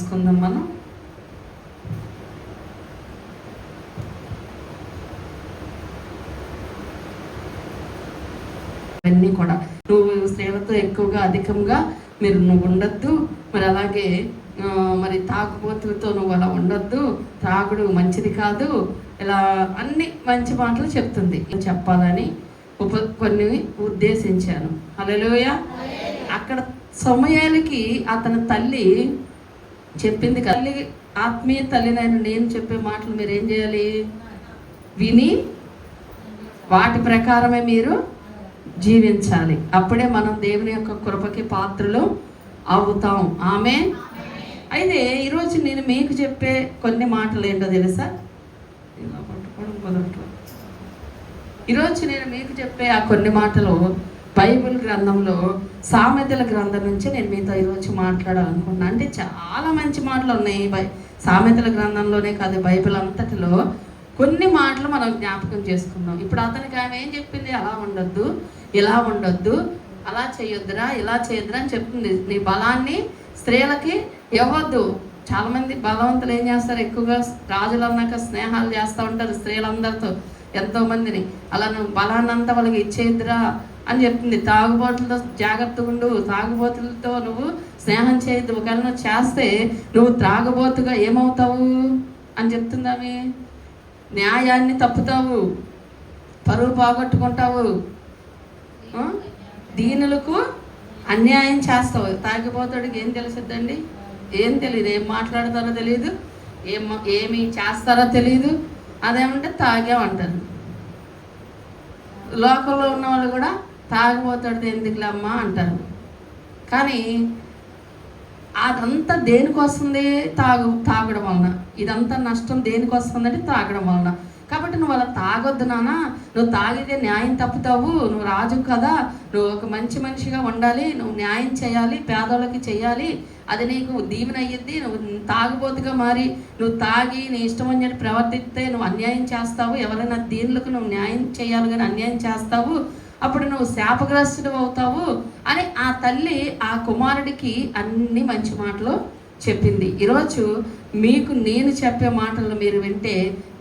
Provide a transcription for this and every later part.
చూసుకుందాం మనం. అన్నీ కూడా నువ్వు స్త్రీలతో ఎక్కువగా అధికంగా నువ్వు ఉండొద్దు, మరి అలాగే మరి తాగుబోతులతో నువ్వు అలా ఉండొద్దు, తాగుడు మంచిది కాదు, ఇలా అన్ని మంచి మాటలు చెప్తుంది. చెప్పాలని కొన్ని ఉద్దేశించాను. హల్లెలూయా. అక్కడ సమూయేలుకి అతని తల్లి చెప్పింది, తల్లి ఆత్మీయ తల్లినైన నేను చెప్పే మాటలు మీరు ఏం చేయాలి? విని వాటి ప్రకారమే మీరు జీవించాలి. అప్పుడే మనం దేవుని యొక్క కృపకి పాత్రలు అవుతాం. ఆమేన్. అయితే ఈరోజు నేను మీకు చెప్పే కొన్ని మాటలు ఏంటో తెలుసా? ఇలా పట్టుకోవడం కుదరట్లేదు. ఈరోజు నేను మీకు చెప్పే ఆ కొన్ని మాటలు బైబిల్ గ్రంథంలో సామెతల గ్రంథం నుంచి నేను మీతో ఈరోజు మాట్లాడాలనుకుంటున్నాను. అంటే చాలా మంచి మాటలు ఉన్నాయి సామెతల గ్రంథంలోనే కాదు, బైబిల్ అంతటిలో కొన్ని మాటలు మనం జ్ఞాపకం చేసుకుందాం. ఇప్పుడు అతనికి ఆమె ఏం చెప్పింది? అలా ఉండొద్దు, ఇలా ఉండొద్దు, అలా చేయొద్దురా, ఇలా చేయొద్దురా అని చెప్తుంది. నీ బలాన్ని స్త్రీలకి ఇవ్వద్దు. చాలామంది బలవంతులు ఏం చేస్తారు? ఎక్కువగా రాజులు అన్నాక స్నేహాలు చేస్తూ ఉంటారు స్త్రీలందరితో, ఎంతోమందిని. అలా నువ్వు బలాన్నంతా వాళ్ళకి ఇచ్చేద్దురా అని చెప్తుంది. తాగుబోతులతో జాగ్రత్తగా ఉండు, తాగుబోతులతో నువ్వు స్నేహం చేయొద్దు. ఒకవేళ నువ్వు చేస్తే నువ్వు త్రాగుబోతుగా ఏమవుతావు అని చెప్తుంది ఆమె. న్యాయాన్ని తప్పుతావు, పరువు పోగొట్టుకుంటావు, దీనులకు అన్యాయం చేస్తావు. తాగిపోతాడికి ఏం తెలుసుద్దండి? ఏం తెలియదు, ఏం మాట్లాడతారో తెలియదు, ఏమి చేస్తారో తెలియదు. అదేమంటే తాగామంటారు. లోకంలో ఉన్న వాళ్ళు కూడా తాగిపోతాడు ఎందుకులే అమ్మా అంటారు. కానీ అదంతా దేనికి వస్తుంది? తాగడం వలన. ఇదంతా నష్టం దేనికి వస్తుందంటే తాగడం వలన. కాబట్టి నువ్వు అలా తాగొద్దు నాన్న, నువ్వు తాగితే న్యాయం తప్పుతావు, నువ్వు రాజు కదా, నువ్వు ఒక మంచి మనిషిగా ఉండాలి, నువ్వు న్యాయం చేయాలి, పేదోళ్ళకి చేయాలి, అది నీకు దీవెన అయ్యిద్ది. నువ్వు తాగుబోతుగా మారి నువ్వు తాగి నీ ఇష్టం అని చెప్పి ప్రవర్తిస్తే నువ్వు అన్యాయం చేస్తావు, ఎవరైనా దీనులకు నువ్వు న్యాయం చేయాలి కానీ అన్యాయం చేస్తావు, అప్పుడు నువ్వు శాపగ్రస్తుడు అవుతావు అని ఆ తల్లి ఆ కుమారుడికి అన్ని మంచి మాటలు చెప్పింది. ఈరోజు మీకు నేను చెప్పే మాటలు మీరు వింటే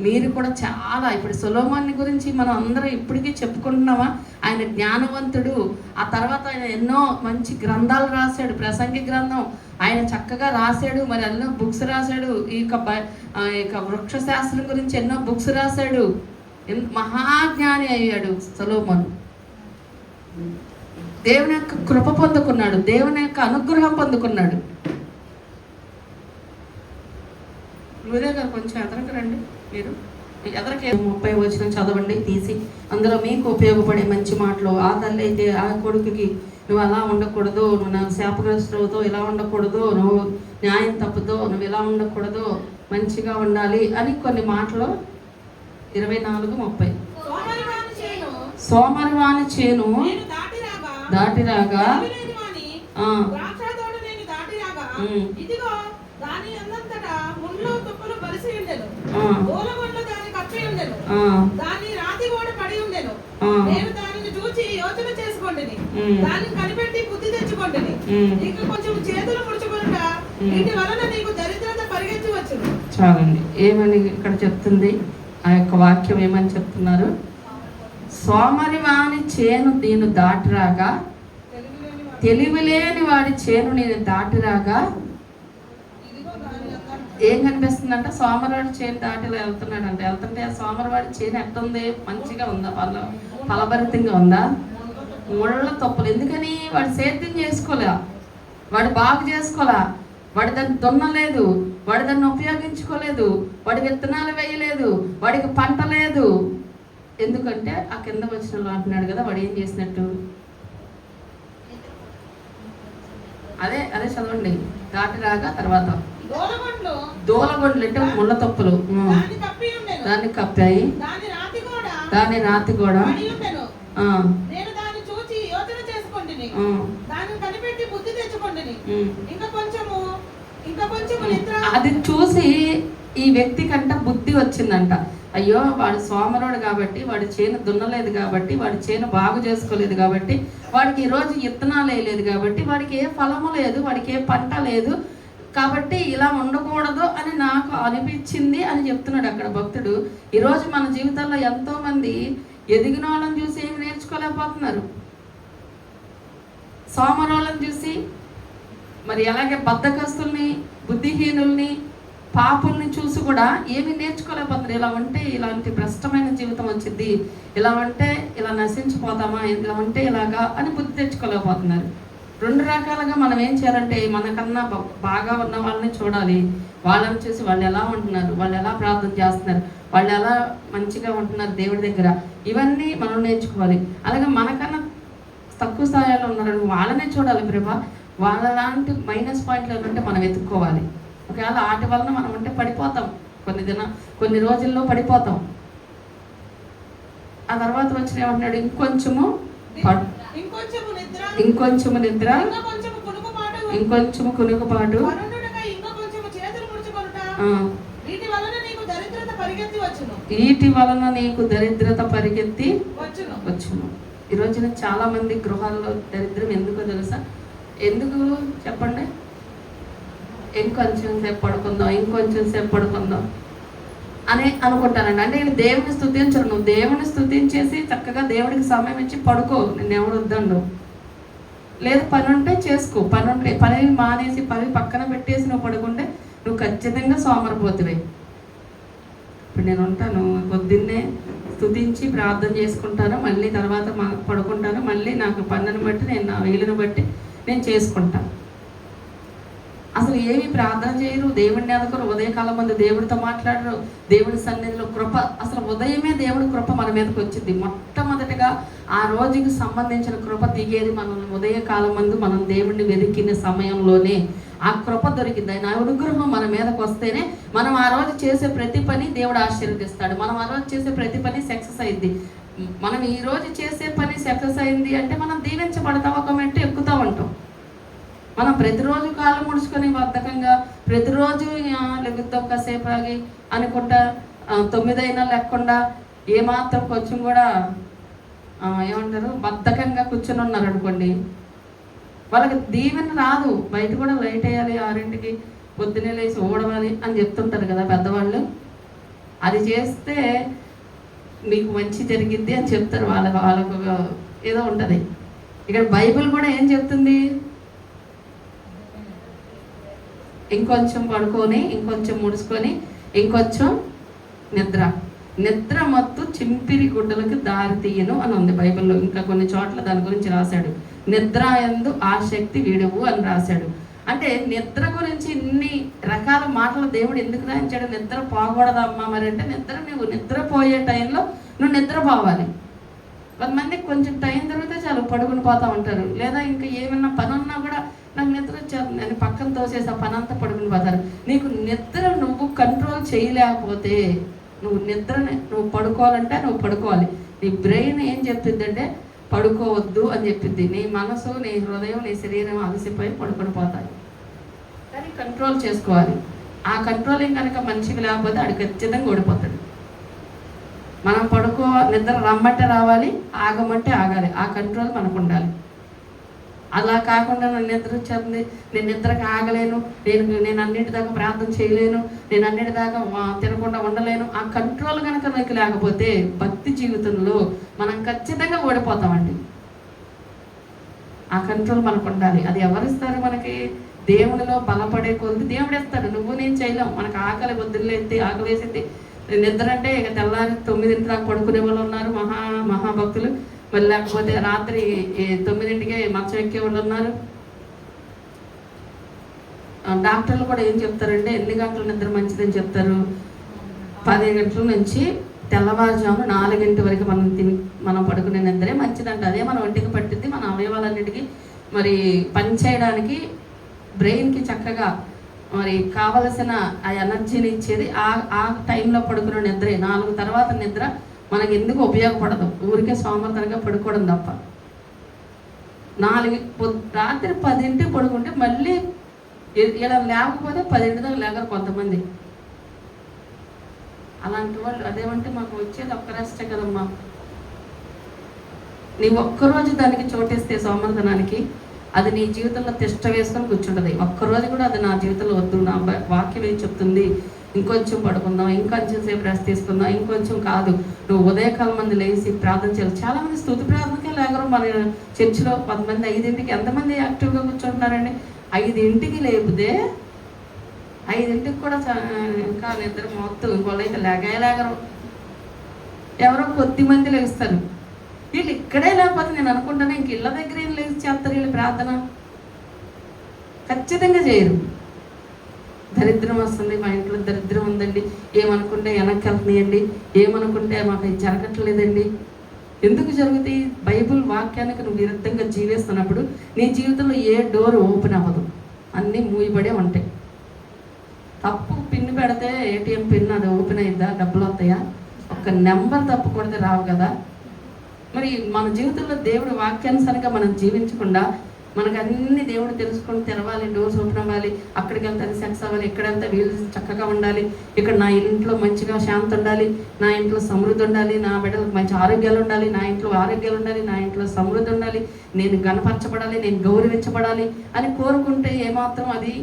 మీరు కూడా చాలా, ఇప్పుడు సొలొమోను గురించి మనం అందరం ఇప్పటికీ చెప్పుకుంటున్నామా? ఆయన జ్ఞానవంతుడు. ఆ తర్వాత ఆయన ఎన్నో మంచి గ్రంథాలు రాశాడు, ప్రసంగి గ్రంథం ఆయన చక్కగా రాశాడు, మరి ఎన్నో బుక్స్ రాశాడు. ఈ యొక్క వృక్షశాస్త్రం గురించి ఎన్నో బుక్స్ రాశాడు. మహాజ్ఞాని అయ్యాడు సొలొమోను. దేవుని యొక్క కృప పొందుకున్నాడు, దేవుని యొక్క అనుగ్రహం పొందుకున్నాడు. ఉదయ గారు కొంచెం ఎదరకు రండి. మీరు ఎదరకే 30 వచనం చదవండి తీసి, అందులో మీకు ఉపయోగపడే మంచి మాటలు. ఆ తల్లి అయితే ఆ కొడుకుకి నువ్వు అలా ఉండకూడదు, నువ్వు నా శాపగ్రస్తులతో ఇలా ఉండకూడదు, నువ్వు న్యాయం తప్పుతో నువ్వు ఇలా ఉండకూడదు, మంచిగా ఉండాలి అని కొన్ని మాటలు. 24:30 సోమరివాని చేను దాటిరాగా చాలండి. ఏమని ఇక్కడ చెప్తుంది ఆ యొక్క వాక్యం? ఏమని చెప్తున్నారు? సోమరివాని చేను నేను దాటిరాగా, తెలివిలేని వాడి చేను నేను దాటిరాగా. ఏం కనిపిస్తుందంటే సోమరివాడి చేను దాటి వెళ్తున్నాడంటే, వెళ్తుంటే ఆ సోమరివాడి చేను ఎట్టుంది? మంచిగా ఉందా? ఫలభరితంగా ఉందా? ముళ్ళ తొప్పలు. ఎందుకని? వాడు సేద్యం చేసుకోలే, వాడు బాగు చేసుకోలే, వాడి దాన్ని దున్నలేదు, వాడి దాన్ని ఉపయోగించుకోలేదు, వాడి విత్తనాలు వేయలేదు, వాడికి పంట లేదు. ఎందుకంటే ఆ కింద వచ్చిన అంటున్నాడు కదా, వాడు ఏం చేసినట్టు? అదే చదవండి. దాటి రాగా తర్వాత దూలగొండలు అంటే ముళ్ళ తప్పులు, దాన్ని కప్పాయి, దాని రాతి కూడా అది చూసి ఈ వ్యక్తి కంట బుద్ధి వచ్చిందంట. అయ్యో వాడు సోమరుడు కాబట్టి, వాడి చేను దున్నలేదు కాబట్టి, వాడి చేను బాగు చేసుకోలేదు కాబట్టి, వాడికి ఈరోజు విత్తనాలు వేయలేదు కాబట్టి, వాడికి ఏ ఫలము లేదు, వాడికి ఏ పంట లేదు కాబట్టి ఇలా ఉండకూడదు అని నాకు అనిపించింది అని చెప్తున్నాడు అక్కడ భక్తుడు. ఈరోజు మన జీవితాల్లో ఎంతోమంది ఎదిగిన వాళ్ళని చూసి ఏమి నేర్చుకోలేకపోతున్నారు. సోమరోళ్ళని చూసి, మరి అలాగే బద్ధకస్తుల్ని, బుద్ధిహీనుల్ని, పాపుల్ని చూసి కూడా ఏమి నేర్చుకోలేకపోతున్నారు. ఇలా ఉంటే ఇలాంటి భ్రష్టమైన జీవితం వచ్చింది, ఇలా ఉంటే ఇలా నశించిపోతామా, ఇలా ఉంటే ఇలాగా అని బుద్ధి తెచ్చుకోలేకపోతున్నారు. రెండు రకాలుగా మనం ఏం చేయాలంటే, మనకన్నా బాగా ఉన్న వాళ్ళని చూడాలి. వాళ్ళని చూసి వాళ్ళు ఎలా ఉంటున్నారు, వాళ్ళు ఎలా ప్రార్థన చేస్తున్నారు, వాళ్ళు ఎలా మంచిగా ఉంటున్నారు దేవుడి దగ్గర, ఇవన్నీ మనం నేర్చుకోవాలి. అలాగే మనకన్నా తక్కువ స్థాయిలో ఉన్నారని వాళ్ళనే చూడాలి. ప్రభా, వాళ్ళ లాంటి మైనస్ పాయింట్లు ఏమంటే మనం వెతుక్కోవాలి. ఒకవేళ వాటి వలన మనం ఉంటే పడిపోతాం, కొన్ని రోజుల్లో పడిపోతాం. ఆ తర్వాత వచ్చిన ఏమంటున్నాడు, ఇంకొంచెము నిద్ర, ఇంకొంచెము కునుకుపాటు, వీటి వలన నీకు దరిద్రత పరిగెత్తి వచ్చును. ఈరోజున చాలా మంది గృహాల్లో దరిద్రం ఎందుకో తెలుసా? ఎందుకు చెప్పండి? ఇంకొంచెం సేపు పడుకుందాం అని అనుకుంటానండి. అంటే నేను దేవుని స్తుతించను. నువ్వు దేవుని స్తుతించేసి చక్కగా దేవుడికి సమయం ఇచ్చి పడుకో, నేను ఎవరు వద్దండు. లేదు పని ఉంటే చేసుకో, పని మానేసి పని పక్కన పెట్టేసి నువ్వు పడుకుంటే నువ్వు ఖచ్చితంగా సోమరిపోతువే. ఇప్పుడు నేను ఉంటాను, పొద్దున్నే స్తుతించి ప్రార్థన చేసుకుంటాను, మళ్ళీ తర్వాత పడుకుంటాను, మళ్ళీ నాకు పనులను బట్టి నేను నా వీలుని బట్టి నేను చేసుకుంటాను. అసలు ఏమి ప్రార్థన చేయరు, దేవుడిని ఎదగరు, ఉదయకాలం మంది దేవుడితో మాట్లాడరు, దేవుడి సన్నిధిలో కృప, అసలు ఉదయమే దేవుడి కృప మన మీదకి వచ్చింది. మొట్టమొదటిగా ఆ రోజుకి సంబంధించిన కృప దిగేది మనం ఉదయకాలం మందు మనం దేవుడిని వెతికిన సమయంలోనే ఆ కృప దొరికింది. ఆయన అనుగ్రహం మన మీదకి వస్తేనే మనం ఆ రోజు చేసే ప్రతి పని దేవుడు ఆశీర్వదిస్తాడు. మనం ఆ రోజు చేసే ప్రతి పని సక్సెస్ అయింది. మనం ఈ రోజు చేసే పని సక్సెస్ అయింది అంటే మనం దీవించబడతాం, ఒక మెట్టు ఎక్కుతూ ఉంటాం. మనం ప్రతిరోజు కాళ్ళు ముడుచుకొని బద్ధకంగా ప్రతిరోజు లెగుద్దాం కాసేపు ఆగి అనుకుంటా 9 అయినా లేకుండా ఏమాత్రం కొంచెం కూడా ఏమంటారు బద్ధకంగా కూర్చొని ఉన్నారు అనుకోండి, వాళ్ళకి దీవెన రాదు. బయట కూడా లైట్ వేయాలి, 6ంటికి పొద్దున్నే లేచి ఓడవాలి అని చెప్తుంటారు కదా పెద్దవాళ్ళు. అది చేస్తే మీకు మంచి జరిగిద్ది అని చెప్తారు. వాళ్ళకు ఏదో ఉంటుంది. ఇక్కడ బైబిల్ కూడా ఏం చెప్తుంది, ఇంకొంచెం పడుకొని, ఇంకొంచెం ముడుచుకొని, ఇంకొంచెం నిద్ర మత్తు చింపిరి గుడ్డలకు దారి తీయను అని ఉంది బైబిల్లో. ఇంకా కొన్ని చోట్ల దాని గురించి రాశాడు. నిద్ర యందు ఆసక్తి విడువు అని రాశాడు. అంటే నిద్ర గురించి ఇన్ని రకాల మాటలు దేవుడు ఎందుకు రాయించాడు? నిద్ర పోకూడదమ్మా మరి అంటే, నువ్వు నిద్రపోయే టైంలో నువ్వు నిద్రపోవాలి. కొంతమందికి కొంచెం టైం దొరికితే చాలు పడుకుని పోతూ ఉంటారు. లేదా ఇంకా ఏమన్నా పని ఉన్నా కూడా నాకు నిద్ర వచ్చారు, నేను పక్కన తోసేసి ఆ పని అంతా పడుకుని పోతారు. నీకు నిద్ర నువ్వు కంట్రోల్ చేయలేకపోతే, నువ్వు పడుకోవాలంటే నువ్వు పడుకోవాలి. నీ బ్రెయిన్ ఏం చెప్తుందంటే పడుకోవద్దు అని చెప్పింది. నీ మనసు, నీ హృదయం, నీ శరీరం అలసిపోయి పడుకొని పోతాయి. కానీ కంట్రోల్ చేసుకోవాలి. ఆ కంట్రోలింగ్ కనుక మనిషికి లేకపోతే ఆడు ఖచ్చితంగా ఓడిపోతాడు. మనం నిద్ర రమ్మంటే రావాలి, ఆగమంటే ఆగాలి. ఆ కంట్రోల్ మనకు ఉండాలి. అలా కాకుండా నన్ను నిద్ర వచ్చేస్తుంది, నేను నిద్రకి ఆగలేను, నేను అన్నిటిదాకా ప్రార్థన చేయలేను, నేను అన్నిటిదాకా తినకుండా ఉండలేను, ఆ కంట్రోల్ కనుక నాకు లేకపోతే భక్తి జీవితంలో మనం ఖచ్చితంగా ఓడిపోతామండి. ఆ కంట్రోల్ మనకు ఉండాలి. అది ఎవరిస్తారు మనకి? దేవునిలో బలపడే కొద్ది దేవుడు ఇస్తాడు. నువ్వు నేను చేయలేం. మనకు ఆకలి వద్దులేస్తే ఆకలేసింది నిద్ర అంటే ఇక తెల్లారి 9 దాకా పడుకునే వాళ్ళు ఉన్నారు, మహాభక్తులు. మరి లేకపోతే రాత్రి 9ంటికే మంచం ఎక్కే వాళ్ళు ఉన్నారు. డాక్టర్లు కూడా ఏం చెప్తారంటే ఎన్ని గంటల నిద్ర మంచిదని చెప్తారు? 10 గంటల నుంచి తెల్లవారుజామున 4 గంటల వరకు మనం పడుకునే నిద్రే మంచిదంట. అదే మన ఒంటికి పట్టింది, మన అవయవాలన్నిటికీ మరి పని చేయడానికి, బ్రెయిన్కి చక్కగా మరి కావలసిన ఆ ఎనర్జీని ఇచ్చేది ఆ టైంలో పడుకునే నిద్రే. 4 తర్వాత నిద్ర మనకి ఎందుకు ఉపయోగపడదు, ఊరికే సోమర్థనంగా పడుకోవడం తప్ప. రాత్రి 10ంటికి పడుకుంటే మళ్ళీ ఇలా లేకపోతే 10ంటి దాకా లేగరు కొంతమంది. అలాంటి వాళ్ళు అదేమంటే మాకు వచ్చేది ఒక్క రెస్టే కదమ్మా. నీ ఒక్కరోజు దానికి చోటేస్తే సోమర్థనానికి అది నీ జీవితంలో తిష్ట వేసుకొని కూర్చుంటుంది. ఒక్కరోజు కూడా అది నా జీవితంలో వద్దు, నా వాక్యం ఏం చెప్తుంది, ఇంకొంచెం పడుకుందాం, ఇంకొంచెం సేపు రెస్ట్ తీసుకుందాం, ఇంకొంచెం కాదు, నువ్వు ఉదయకాలం మంది లేచి ప్రార్థన చేయాలి. చాలామంది స్తుతి ప్రార్థనకే లేకరు. మన చర్చిలో 10 మంది 5ంటికి ఎంతమంది యాక్టివ్గా కూర్చుంటున్నారండి? 5ంటికి లేపితే 5ంటికి కూడా ఇంకా నిద్ర మొత్తం ఇంకోళ్ళైతే లేగరు. ఎవరో కొద్ది మంది లేస్తారు. వీళ్ళు ఇక్కడే లేకపోతే నేను అనుకుంటాను ఇంక ఇళ్ళ దగ్గర ఏం లేచి చేస్తారు వీళ్ళు ప్రార్థన? ఖచ్చితంగా చేయరు. దరిద్రం వస్తుంది, మా ఇంట్లో దరిద్రం ఉందండి, ఏమనుకుంటే వెనక్కి వెళ్తున్నాయండి, ఏమనుకుంటే మాకు ఇది జరగట్లేదండి. ఎందుకు జరుగుతాయి? బైబుల్ వాక్యానికి నువ్వు విరుద్ధంగా జీవిస్తున్నప్పుడు నీ జీవితంలో ఏ డోర్ ఓపెన్ అవ్వదు, అన్నీ మూయబడే ఉంటాయి. తప్పు పిన్ పెడితే ఏటీఎం పిన్ అది ఓపెన్ అయిందా? డబ్బులు వస్తాయా? ఒక నెంబర్ తప్పు కొడితే రావు కదా. మరి మన జీవితంలో దేవుడు వాక్యానుసారంగా మనం జీవించకుండా మనకు అన్ని దేవుడు తెలుసుకొని తెరవాలి, డోర్స్ ఓపెన్ అవ్వాలి, అక్కడికి వెళ్తే సెక్స్ అవ్వాలి, ఇక్కడంతా వీళ్ళు చక్కగా ఉండాలి, ఇక్కడ నా ఇంట్లో మంచిగా శాంతి ఉండాలి, నా ఇంట్లో సమృద్ధి ఉండాలి, నా బిడ్డలకు మంచి ఆరోగ్యాలు ఉండాలి, నా ఇంట్లో ఆరోగ్యాలు ఉండాలి, నా ఇంట్లో సమృద్ధి ఉండాలి, నేను గణపరచబడాలి, నేను గౌరవించబడాలి అని కోరుకుంటే ఏమాత్రం అది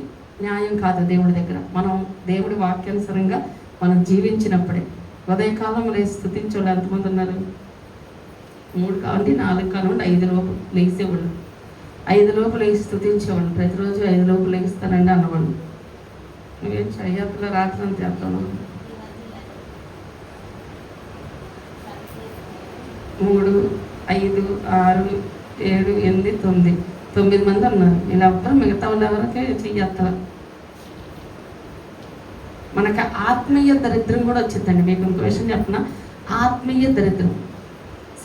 న్యాయం కాదు దేవుడి దగ్గర. మనం దేవుడి వాక్యానుసారంగా మనం జీవించినప్పుడే. ఉదయకాలం లేచి స్తుతించేవాళ్ళు ఎంతమంది ఉన్నారు? 3 కావండి, 4 కానివ్వండి, 5 లోపు లేచేవాళ్ళు. 5 లోపు లేచి స్తుతించేవాళ్ళు. ప్రతిరోజు 5 లోపు లేస్తానండి అన్నవాళ్ళు. నువ్వేం చెయ్యత్తులో రాత్రి అంత చేస్తాను. 3, 5, 6, 7, 8, 9 మంది ఉన్నారు. వీళ్ళెవ్వరు మిగతా వాళ్ళు ఎవరికే చెయ్యత్తల. మనకు ఆత్మీయ దరిద్రం కూడా వచ్చిందండి. మీకు ఇంకో విషయం చెప్పిన, ఆత్మీయ దరిద్రం,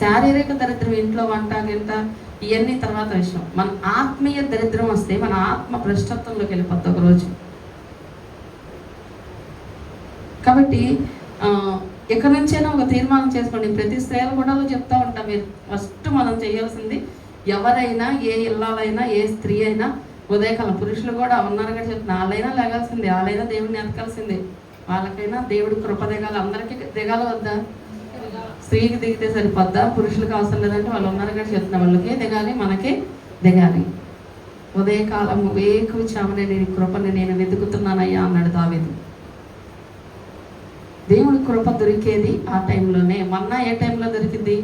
శారీరక దరిద్రం, ఇంట్లో వంట గింట ఇవన్నీ తర్వాత విషయం. మన ఆత్మీయ దరిద్రం వస్తే మన ఆత్మ భ్రష్టత్వంలోకి వెళ్ళిపోద్ది ఒకరోజు. కాబట్టి ఎక్కడి నుంచైనా ఒక తీర్మానం చేసుకోండి. ప్రతి స్త్రీలు కూడా చెప్తా ఉంటాం, మీరు ఫస్ట్ మనం చేయాల్సింది, ఎవరైనా ఏ ఇళ్ళైనా ఏ స్త్రీ అయినా ఉదయకాలం, పురుషులు కూడా ఉన్నారు కదా చెప్తున్నా, వాళ్ళైనా లేగాల్సిందే, వాళ్ళైనా దేవుడిని ఎతకాల్సిందే, వాళ్ళకైనా దేవుడి కృప దిగాలి. అందరికీ దిగాలి వద్దా? స్త్రీకి దిగితే సరిపోద్దా? పురుషులకు అవసరం లేదంటే వాళ్ళు ఉన్నారు కదా చెప్తున్న వాళ్ళకే దిగాలి, మనకే దిగాలి. ఉదయకాలం వేకువజామున నేను కృపని నేను వెతుకుతున్నానయ్యా అన్నాడు దావీదు. దేవుడి కృప దొరికేది ఆ టైంలోనే. మన్నా ఏ టైంలో దొరికింది?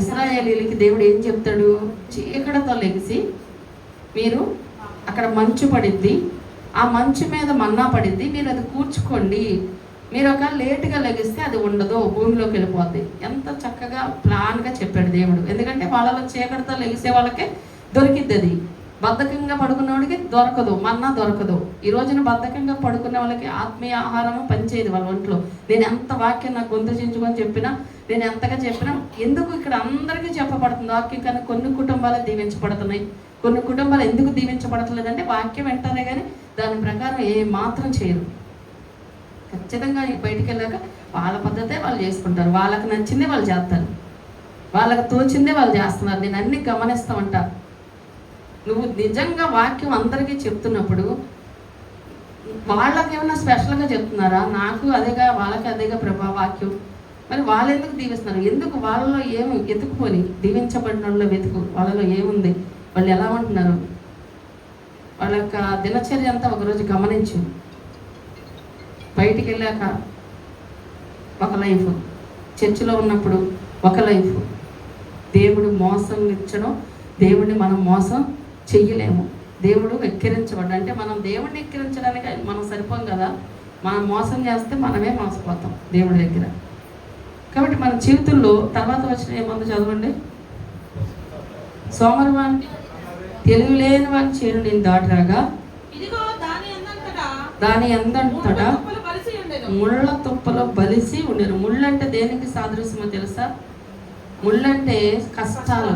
ఇశ్రాయేలీలకి దేవుడు ఏం చెప్తాడు? చీకటితో లెగిసి మీరు అక్కడ మంచు పడిద్ది, ఆ మంచు మీద మన్నా పడిద్ది, మీరు అది కూర్చుకోండి, మీరు ఒక లేటుగా లెగిస్తే అది ఉండదు, భూమిలోకి వెళ్ళిపోద్ది. ఎంత చక్కగా ప్లాన్గా చెప్పాడు దేవుడు. ఎందుకంటే వాళ్ళలో చీకటితో లెగిసే వాళ్ళకే దొరికిద్ది. అది బద్ధకంగా పడుకున్న వాడికి దొరకదు, మన్నా దొరకదు. ఈ రోజున బద్ధకంగా పడుకునే వాళ్ళకి ఆత్మీయ ఆహారము పనిచేయదు వాళ్ళ ఒంట్లో. నేను ఎంత వాక్యం నాకు గొంతు చించుకొని చెప్పినా, నేను ఎంతగా చెప్పినా, ఎందుకు ఇక్కడ అందరికీ చెప్పబడుతుంది వాక్యం, కానీ కొన్ని కుటుంబాలు దీవించబడుతున్నాయి, కొన్ని కుటుంబాలు ఎందుకు దీవించబడట్లేదంటే వాక్యం వింటారే కానీ దాని ప్రకారం ఏ మాత్రం చేయరు. ఖచ్చితంగా బయటికి వెళ్ళాక వాళ్ళ పద్ధతే వాళ్ళు చేసుకుంటారు, వాళ్ళకి నచ్చిందే వాళ్ళు చేస్తారు, వాళ్ళకి తోచిందే వాళ్ళు చేస్తున్నారు. నేను అన్ని గమనిస్తూ ఉంటా. నువ్వు నిజంగా వాక్యం అందరికీ చెప్తున్నప్పుడు వాళ్ళకి ఏమైనా స్పెషల్గా చెప్తున్నారా? నాకు అదేగా, వాళ్ళకి అదేగా ప్రభా వాక్యం. మరి వాళ్ళు ఎందుకు దీవిస్తున్నారు? ఎందుకు? వాళ్ళలో ఏమి ఎతుకుపోని, దీవించబడిన వాళ్ళలో వెతుకు, వాళ్ళలో ఏముంది, వాళ్ళు ఎలా ఉంటున్నారు, వాళ్ళ యొక్క దినచర్య అంతా ఒకరోజు గమనించు. బయటికి వెళ్ళాక ఒక లైఫ్, చర్చిలో ఉన్నప్పుడు ఒక లైఫ్. దేవుడు మోసం ఇచ్చడం, దేవుడిని మనం మోసం చెయ్యలేము. దేవుడు వెక్కిరించబడ్డ అంటే మనం దేవుడిని ఎక్కిరించడానికి మనం సరిపోం కదా, మనం మోసం చేస్తే మనమే మోసపోతాం దేవుడి దగ్గర. కాబట్టి మన జీవితంలో తర్వాత వచ్చిన ఏముందో చదవండి. సోమరివాణి తెలివి లేని వాని చేను నేను దాటరాగా దాని అందంతటా ముళ్ళ తుప్పలో బలిసి ఉండేరు. ముళ్ళు అంటే దేనికి సాదృశ్యమో తెలుసా? ముళ్ళు అంటే కష్టాలు.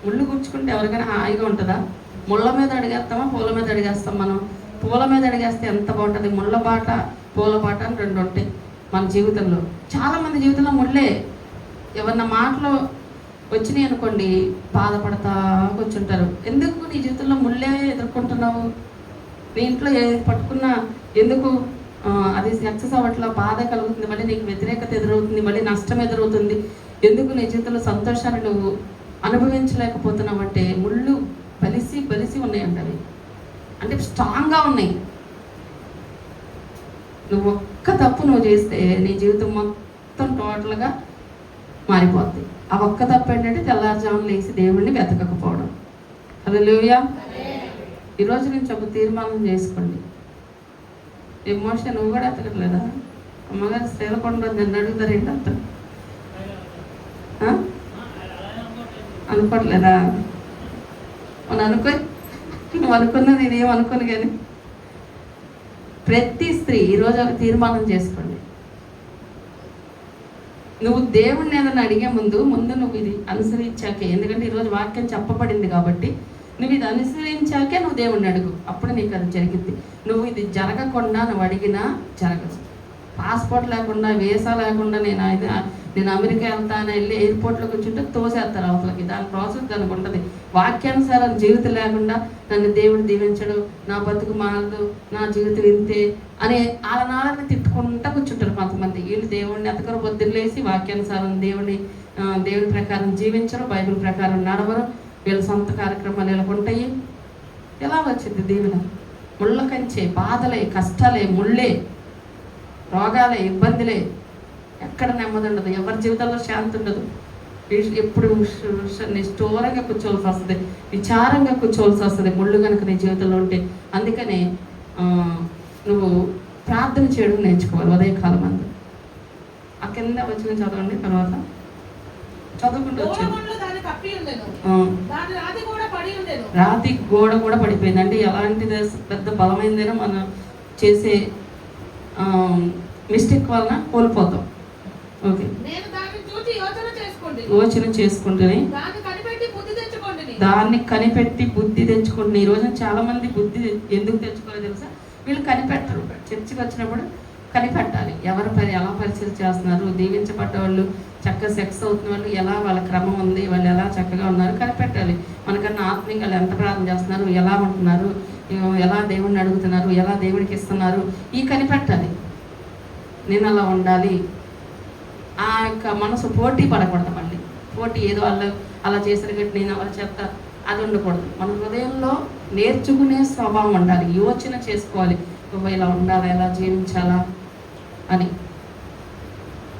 ముళ్ళు గుచ్చుకుంటే ఎవరికైనా హాయిగా ఉంటుందా? ముళ్ళ మీద అడిగేస్తామా, పూల మీద అడిగేస్తాం? మనం పూల మీద అడిగేస్తే ఎంత బాగుంటుంది. ముళ్ళ బాట, పూల బాట అని 2 ఉంటాయి మన జీవితంలో. చాలామంది జీవితంలో ముళ్ళే. ఎవరన్నా మాటలు వచ్చినాయి అనుకోండి, బాధపడతా కూర్చుంటారు. ఎందుకు నీ జీవితంలో ముళ్ళే ఎదుర్కొంటున్నావు? నీ ఇంట్లో ఏది పట్టుకున్నా ఎందుకు అది సక్సెస్ అవ్వట్లా, బాధ కలుగుతుంది, మళ్ళీ నీకు వ్యతిరేకత ఎదురవుతుంది, మళ్ళీ నష్టం ఎదురవుతుంది. ఎందుకు నీ జీవితంలో సంతోషాన్ని నువ్వు అనుభవించలేకపోతున్నావు అంటే ముళ్ళు బలిసి బలిసి ఉన్నాయంట అవి, అంటే స్ట్రాంగ్గా ఉన్నాయి. నువ్వు ఒక్క తప్పు నువ్వు చేస్తే నీ జీవితం మొత్తం టోటల్గా మారిపోద్ది. ఆ ఒక్క తప్పు ఏంటంటే తెల్లారుజామున లేచి దేవుణ్ణి వెతకకపోవడం. హల్లెలూయా. ఈరోజు నుంచి ఒక తీర్మానం చేసుకోండి. ఎమోషన్ నువ్వు కూడా ఎతకట్లేదా? అమ్మగారు శ్రీలకొండ నన్ను అడుగుతారు ఏంటి అంత అనుకోవట్లేదా? మనం నువ్వు అనుకున్నది నేనేం అనుకోను. కానీ ప్రతి స్త్రీ ఈరోజు ఒక తీర్మానం చేసుకోండి. నువ్వు దేవుణ్ణి ఏదైనా అడిగే ముందు నువ్వు ఇది అనుసరించాకే, ఎందుకంటే ఈరోజు వాక్యం చెప్పబడింది కాబట్టి నువ్వు ఇది అనుసరించాకే నువ్వు దేవుణ్ణి అడుగు, అప్పుడు నీకు అది జరిగింది. నువ్వు ఇది జరగకుండా నువ్వు అడిగినా జరగదు. పాస్పోర్ట్ లేకుండా, వీసా లేకుండా నేను అమెరికా వెళ్తాను వెళ్ళి ఎయిర్పోర్ట్లో కూర్చుంటే తోసేస్తారు అవతలకి. దాని ప్రాసెస్ దానికి ఉంటుంది. వాక్యానుసారం జీవితం లేకుండా నన్ను దేవుడు దీవించడు, నా బతుకు మారదు, నా జీవితం ఇంతే అని ఆలనాలని తిట్టుకుంటా కూర్చుంటారు కొంతమంది. వీళ్ళు దేవుడిని ఎతకరు, పొద్దున్న లేసి వాక్యానుసారం దేవుడి ప్రకారం జీవించరు, బైబిల్ ప్రకారం నడవరు, వీళ్ళ సొంత కార్యక్రమాలు వీళ్ళకు ఉంటాయి. ఎలా వచ్చింది దీవెన? ముళ్ళ కంచే, బాధలే, కష్టాలే, ముళ్ళే, రోగాలే, ఇబ్బందులే, ఎక్కడ నెమ్మది ఉండదు, ఎవరి జీవితంలో శాంతి ఉండదు. ఎప్పుడు నిష్ఠూరంగా కూర్చోవలసి వస్తుంది, విచారంగా కూర్చోవలసి వస్తుంది ముళ్ళు కనుక నీ జీవితంలో ఉంటే. అందుకనే నువ్వు ప్రార్థన చేయడం నేర్చుకోవాలి ఉదయకాలం అందు. ఆ కింద వచ్చిన చదవండి, తర్వాత చదువుకుంటూ వచ్చాను. రాతి గోడ కూడా పడిపోయింది. అంటే ఎలాంటిది పెద్ద బలమైందైనా మనం చేసే మిస్టేక్ వలన కోల్పోతాం. ఓకే, యోచన చేసుకుంటుంది, దాన్ని కనిపెట్టి బుద్ధి తెచ్చుకుంటుంది. ఈ రోజున చాలా మంది బుద్ధి ఎందుకు తెచ్చుకోవాలి తెలుసా? వీళ్ళు కనిపెట్టరు. చర్చికి వచ్చినప్పుడు కనిపెట్టాలి, ఎలా పరిచయం చేస్తున్నారు, దీవించబడ్డ వాళ్ళు, చక్కగా సెక్స్ అవుతున్న వాళ్ళు ఎలా, వాళ్ళ క్రమం ఉంది, వాళ్ళు ఎలా చక్కగా ఉన్నారు కనిపెట్టాలి. మనకన్నా ఆత్మీయంగా వాళ్ళు ఎంత ప్రార్థన చేస్తున్నారు, ఎలా ఉంటున్నారు, ఎలా దేవుడిని అడుగుతున్నారు, ఎలా దేవుడికి ఇస్తున్నారు, ఈ కనిపెట్టాలి. నేను అలా ఉండాలి. ఆ యొక్క మనసు పోటీ పడకూడదు. మళ్ళీ పోటీ ఏదో వాళ్ళు అలా చేశారు కాబట్టి నేను అలా చెప్తా, అది ఉండకూడదు. మన హృదయంలో నేర్చుకునే స్వభావం ఉండాలి, యోచన చేసుకోవాలి, ఇలా ఉండాలా, ఎలా జీవించాలా అని.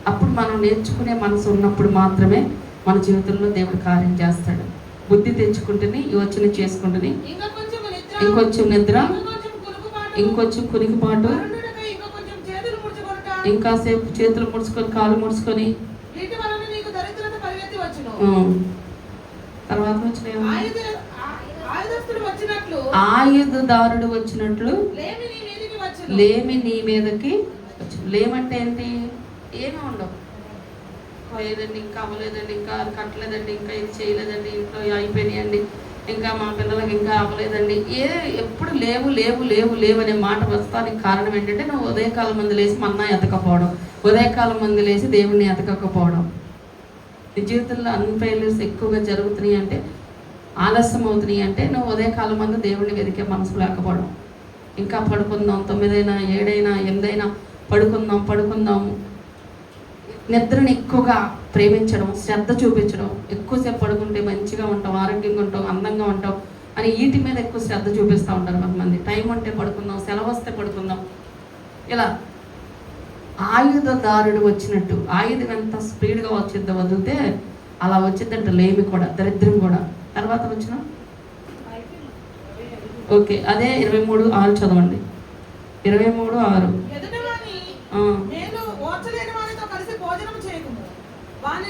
అప్పుడు మనం నేర్చుకునే మనసు ఉన్నప్పుడు మాత్రమే మన జీవితంలో దేవుడు కార్యం చేస్తాడు. బుద్ధి తెచ్చుకుంటేనే, యోచన చేసుకుంటేనే, ఇంకొంచెం నిద్ర, ఇంకొంచెం కునికిపాటు, ఇంకాసేపు చేతులు ముడుచుకొని కాలు ముడుచుకొని, తర్వాత ఆయుధదారుడు వచ్చినట్లు లేమి నీ మీదకి. లేమంటే ఏంటి? ఏమీ ఉండవు. లేదండి, ఇంకా అవ్వలేదండి, ఇంకా కట్టలేదండి, ఇంకా ఇది చేయలేదండి, ఇంట్లో అయిపోయినాయండి, ఇంకా మా పిల్లలకి ఇంకా అవ్వలేదండి, ఎప్పుడు లేవు లేవు లేవు లేవు అనే మాట వస్తానికి కారణం ఏంటంటే నువ్వు ఉదయకాలం మంది లేసి మన్నా ఎతకపోవడం, ఉదయకాలం మంది లేసి దేవుణ్ణి ఎతకపోవడం. నీ జీవితంలో అన్ఫెయిల్యూర్స్ ఎక్కువగా జరుగుతున్నాయి అంటే, ఆలస్యం అవుతున్నాయి అంటే నువ్వు ఉదయకాలం మంది దేవుణ్ణి వెతికే మనసు లేకపోవడం. ఇంకా పడుకుందాం, 9 అయినా 7 అయినా 8 అయినా పడుకుందాం. నిద్రని ఎక్కువగా ప్రేమించడం, శ్రద్ధ చూపించడం, ఎక్కువసేపు పడుకుంటే మంచిగా ఉంటాం, ఆరోగ్యంగా ఉంటాం, అందంగా ఉంటాం అని వీటి మీద ఎక్కువ శ్రద్ధ చూపిస్తూ ఉంటారు కొంతమంది. టైం ఉంటే పడుకుందాం, సెలవు వస్తే పడుకుందాం. ఇలా ఆయుధదారుడు వచ్చినట్టు, ఆయుధం ఎంత స్పీడ్గా వచ్చిద్దో వదిలితే అలా వచ్చిద్దంట లేమి కూడా, దరిద్రం కూడా. తర్వాత వచ్చిన ఓకే, అదే 23:6 చదవండి. 23:6.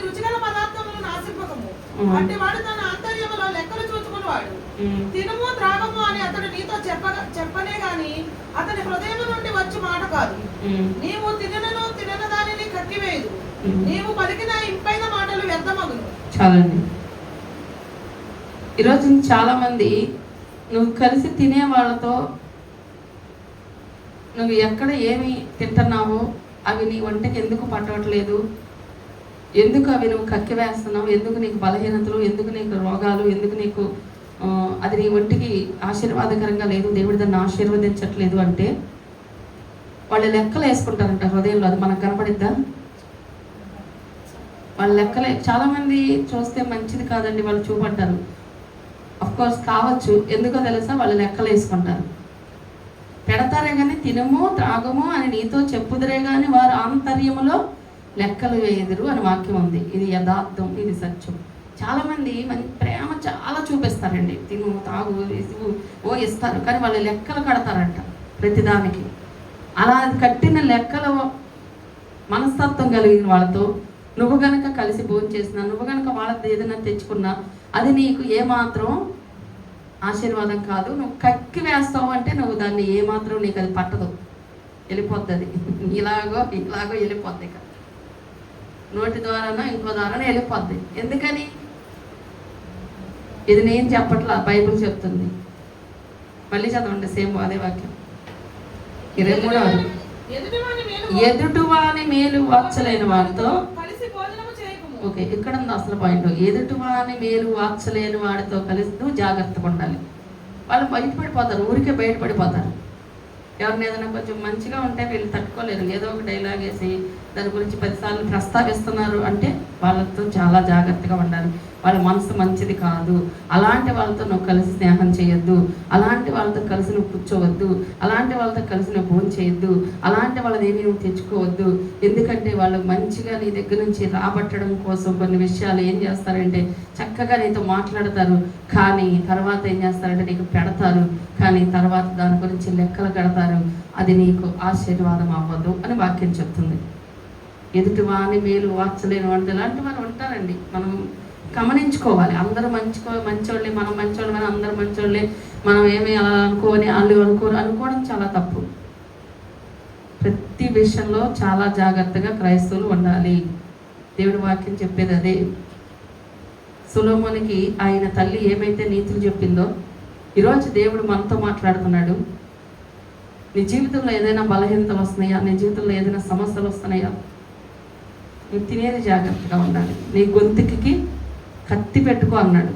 రుచిగల పదార్థములను ఆశింపకము, అంటే వాడు తన ఆంతర్యములో లెక్కలు చూసుకునేవాడు. తినము త్రాగము అని అతడు నీతో చెప్పనే గాని అతని హృదయం నుండి వచ్చి మాట కాదు. నీవు తినని దానిని కట్టివేయదు, నీవు పలికిన ఇంపైన మాటలు వ్యర్థమగును. చాలండి. ఈరోజు చాలా మంది నువ్వు కలిసి తినే వాళ్ళతో నువ్వు ఎక్కడ ఏమి తింటున్నావో అవి నీ వంటకి ఎందుకు పట్టవట్లేదు, ఎందుకు అవి నువ్వు కక్కి వేస్తున్నావు, ఎందుకు నీకు బలహీనతలు, ఎందుకు నీకు రోగాలు, ఎందుకు నీకు అది నీ ఒంటికి ఆశీర్వాదకరంగా లేదు, దేవుడి దాన్ని ఆశీర్వదించట్లేదు అంటే వాళ్ళు లెక్కలు వేసుకుంటారంట హృదయంలో. అది మనకు కనపడిద్దా? వాళ్ళ లెక్కలే. చాలామంది చూస్తే మంచిది కాదండి వాళ్ళు చూపంటారు. కోర్స్ కావచ్చు. ఎందుకో తెలుసా, వాళ్ళు లెక్కలు వేసుకుంటారు. పెడతారే కానీ తినము త్రాగము అని నీతో చెప్పుదురే కానీ వారు ఆంతర్యములో లెక్కలు వేయదురు అని వాక్యం ఉంది. ఇది యథార్థం, ఇది సత్యం. చాలామంది ప్రేమ చాలా చూపిస్తారండి, తిను తాగు ఇస్తారు, కానీ వాళ్ళు లెక్కలు కడతారంట ప్రతిదానికి. అలా కట్టిన లెక్కలు మనస్తత్వం కలిగిన వాళ్ళతో నువ్వు గనక కలిసి భోజనం చేసినా, నువ్వు గనక వాళ్ళతో ఏదైనా తెచ్చుకున్నా, అది నీకు ఏమాత్రం ఆశీర్వాదం కాదు. నువ్వు కక్కి వేస్తావు అంటే నువ్వు దాన్ని ఏమాత్రం నీకు అది పట్టదు, వెళ్ళిపోద్ది. అది ఇలాగో వెళ్ళిపోద్ది, ఇక నోటి ద్వారానో ఇంకో ద్వారానో వెళ్ళిపోద్ది. ఎందుకని? ఇది నేను చెప్పట్లా, బైబిల్ చెప్తుంది. మళ్ళీ చదవండి, సేమ్ అదే వాక్యం 23. ఎదుటివాని మేలు వార్చలేని వాడితో, ఓకే ఇక్కడ ఉంది అసలు పాయింట్. ఎదుటివాని మేలు వార్చలేని వాడితో కలిసి నువ్వు జాగ్రత్తగా ఉండాలి. వాళ్ళు బయటపడిపోతారు, ఊరికే బయటపడిపోతారు. ఎవరిని ఏదైనా కొంచెం మంచిగా ఉంటే వీళ్ళు తట్టుకోలేరు, ఏదో ఒక డైలాగ్ వేసి దాని గురించి 10 సార్లు ప్రస్తావిస్తున్నారు అంటే వాళ్ళతో చాలా జాగ్రత్తగా ఉండాలి. వాళ్ళ మనసు మంచిది కాదు, అలాంటి వాళ్ళతో నువ్వు కలిసి స్నేహం చేయొద్దు, అలాంటి వాళ్ళతో కలిసి నువ్వు కూర్చోవద్దు, అలాంటి వాళ్ళతో కలిసి నువ్వు భోజనం చేయొద్దు, అలాంటి వాళ్ళది ఏమీ నువ్వు తెచ్చుకోవద్దు. ఎందుకంటే వాళ్ళు మంచిగా నీ దగ్గర నుంచి రాబట్టడం కోసం కొన్ని విషయాలు ఏం చేస్తారంటే చక్కగా నీతో మాట్లాడతారు, కానీ తర్వాత ఏం చేస్తారంటే నీకు పెడతారు, కానీ తర్వాత దాని గురించి లెక్కలు కడతారు. అది నీకు ఆశీర్వాదం అవ్వదు అని వాక్యం చెప్తుంది. ఎదుటివాని మేలు వార్చలేని వాళ్ళు ఇలాంటి వాళ్ళు ఉంటారండి. మనం గమనించుకోవాలి. అందరూ మంచోళ్ళే, మనం మంచోళ్ళే, మనం అందరూ మంచోళ్ళే, మనం ఏమీ అలా అనుకోని వాళ్ళు అనుకోవడం చాలా తప్పు. ప్రతి విషయంలో చాలా జాగ్రత్తగా క్రైస్తవులు ఉండాలి. దేవుడి వాక్యం చెప్పేది అదే. సొలొమోనుకి ఆయన తల్లి ఏమైతే నీతులు చెప్పిందో, ఈరోజు దేవుడు మనతో మాట్లాడుతున్నాడు. నీ జీవితంలో ఏదైనా బలహీనతలు వస్తున్నాయా? నీ జీవితంలో ఏదైనా సమస్యలు వస్తున్నాయా? నువ్వు తినేది జాగ్రత్తగా ఉండాలి. నీ గొంతుకి కత్తి పెట్టుకో అన్నాడు.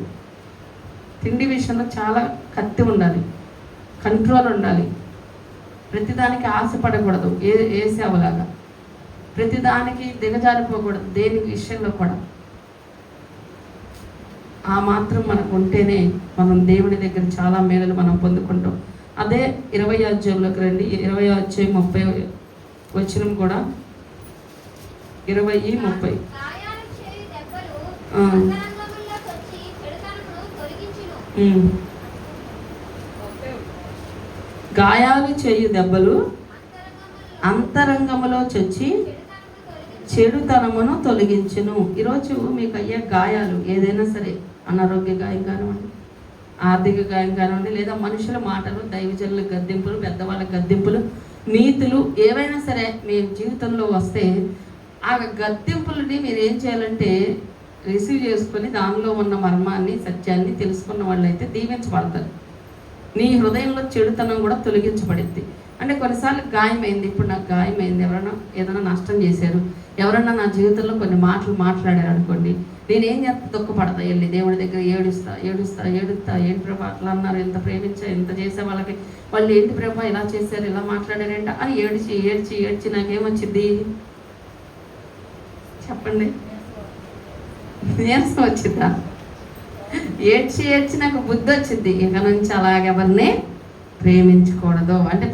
తిండి విషయంలో చాలా కత్తి ఉండాలి, కంట్రోల్ ఉండాలి. ప్రతిదానికి ఆశపడకూడదు, ఏసేవలాగా ప్రతిదానికి దిగజారిపోకూడదు. దేని విషయంలో కూడా ఆ మాత్రం మనకు ఉంటేనే మనం దేవుడి దగ్గర చాలా మేలు మనం పొందుకుంటాం. అదే 20వ అధ్యాయంలోకి రండి. 20వ అధ్యాయం 30 వచనం కూడా 20:30. గాయాలు చేయు దెబ్బలు అంతరంగములో చొచ్చి చెడుతనమును తొలగించును. ఈరోజు మీకు అయ్యే గాయాలు ఏదైనా సరే, అనారోగ్య గాయం కానివ్వండి, ఆర్థిక గాయం కానివ్వండి, లేదా మనుషుల మాటలు, దైవజనుల గద్దింపులు, పెద్దవాళ్ళ గద్దింపులు, నీతులు ఏవైనా సరే మీ జీవితంలో వస్తే ఆ గద్దింపులని మీరు ఏం చేయాలంటే రిసీవ్ చేసుకొని దానిలో ఉన్న మర్మాన్ని, సత్యాన్ని తెలుసుకున్న వాళ్ళైతే దీవించబడతారు. నీ హృదయంలో చెడుతనం కూడా తొలగించబడింది. అంటే కొన్నిసార్లు గాయమైంది, ఇప్పుడు నాకు గాయమైంది, ఎవరైనా ఏదైనా నష్టం చేశారు, ఎవరైనా నా జీవితంలో కొన్ని మాటలు మాట్లాడారు అనుకోండి, నేనేం చేస్తా? దుఃఖపడతా, వెళ్ళి దేవుడి దగ్గర ఏడుస్తా. ఏంటి ప్రభా అట్లా అన్నారు, ఎంత ప్రేమించా, ఎంత చేసే వాళ్ళకి, వాళ్ళు ఏంటి ప్రభా ఇలా చేశారు, ఇలా మాట్లాడారేంట అని ఏడ్చి నాకేమొచ్చింది చెప్పండి? నీరసం వచ్చిందా? ఏడ్చి నాకు బుద్ధి వచ్చింది, ఇక నుంచి అలాగెవరిని ప్రేమించకూడదు. అంటే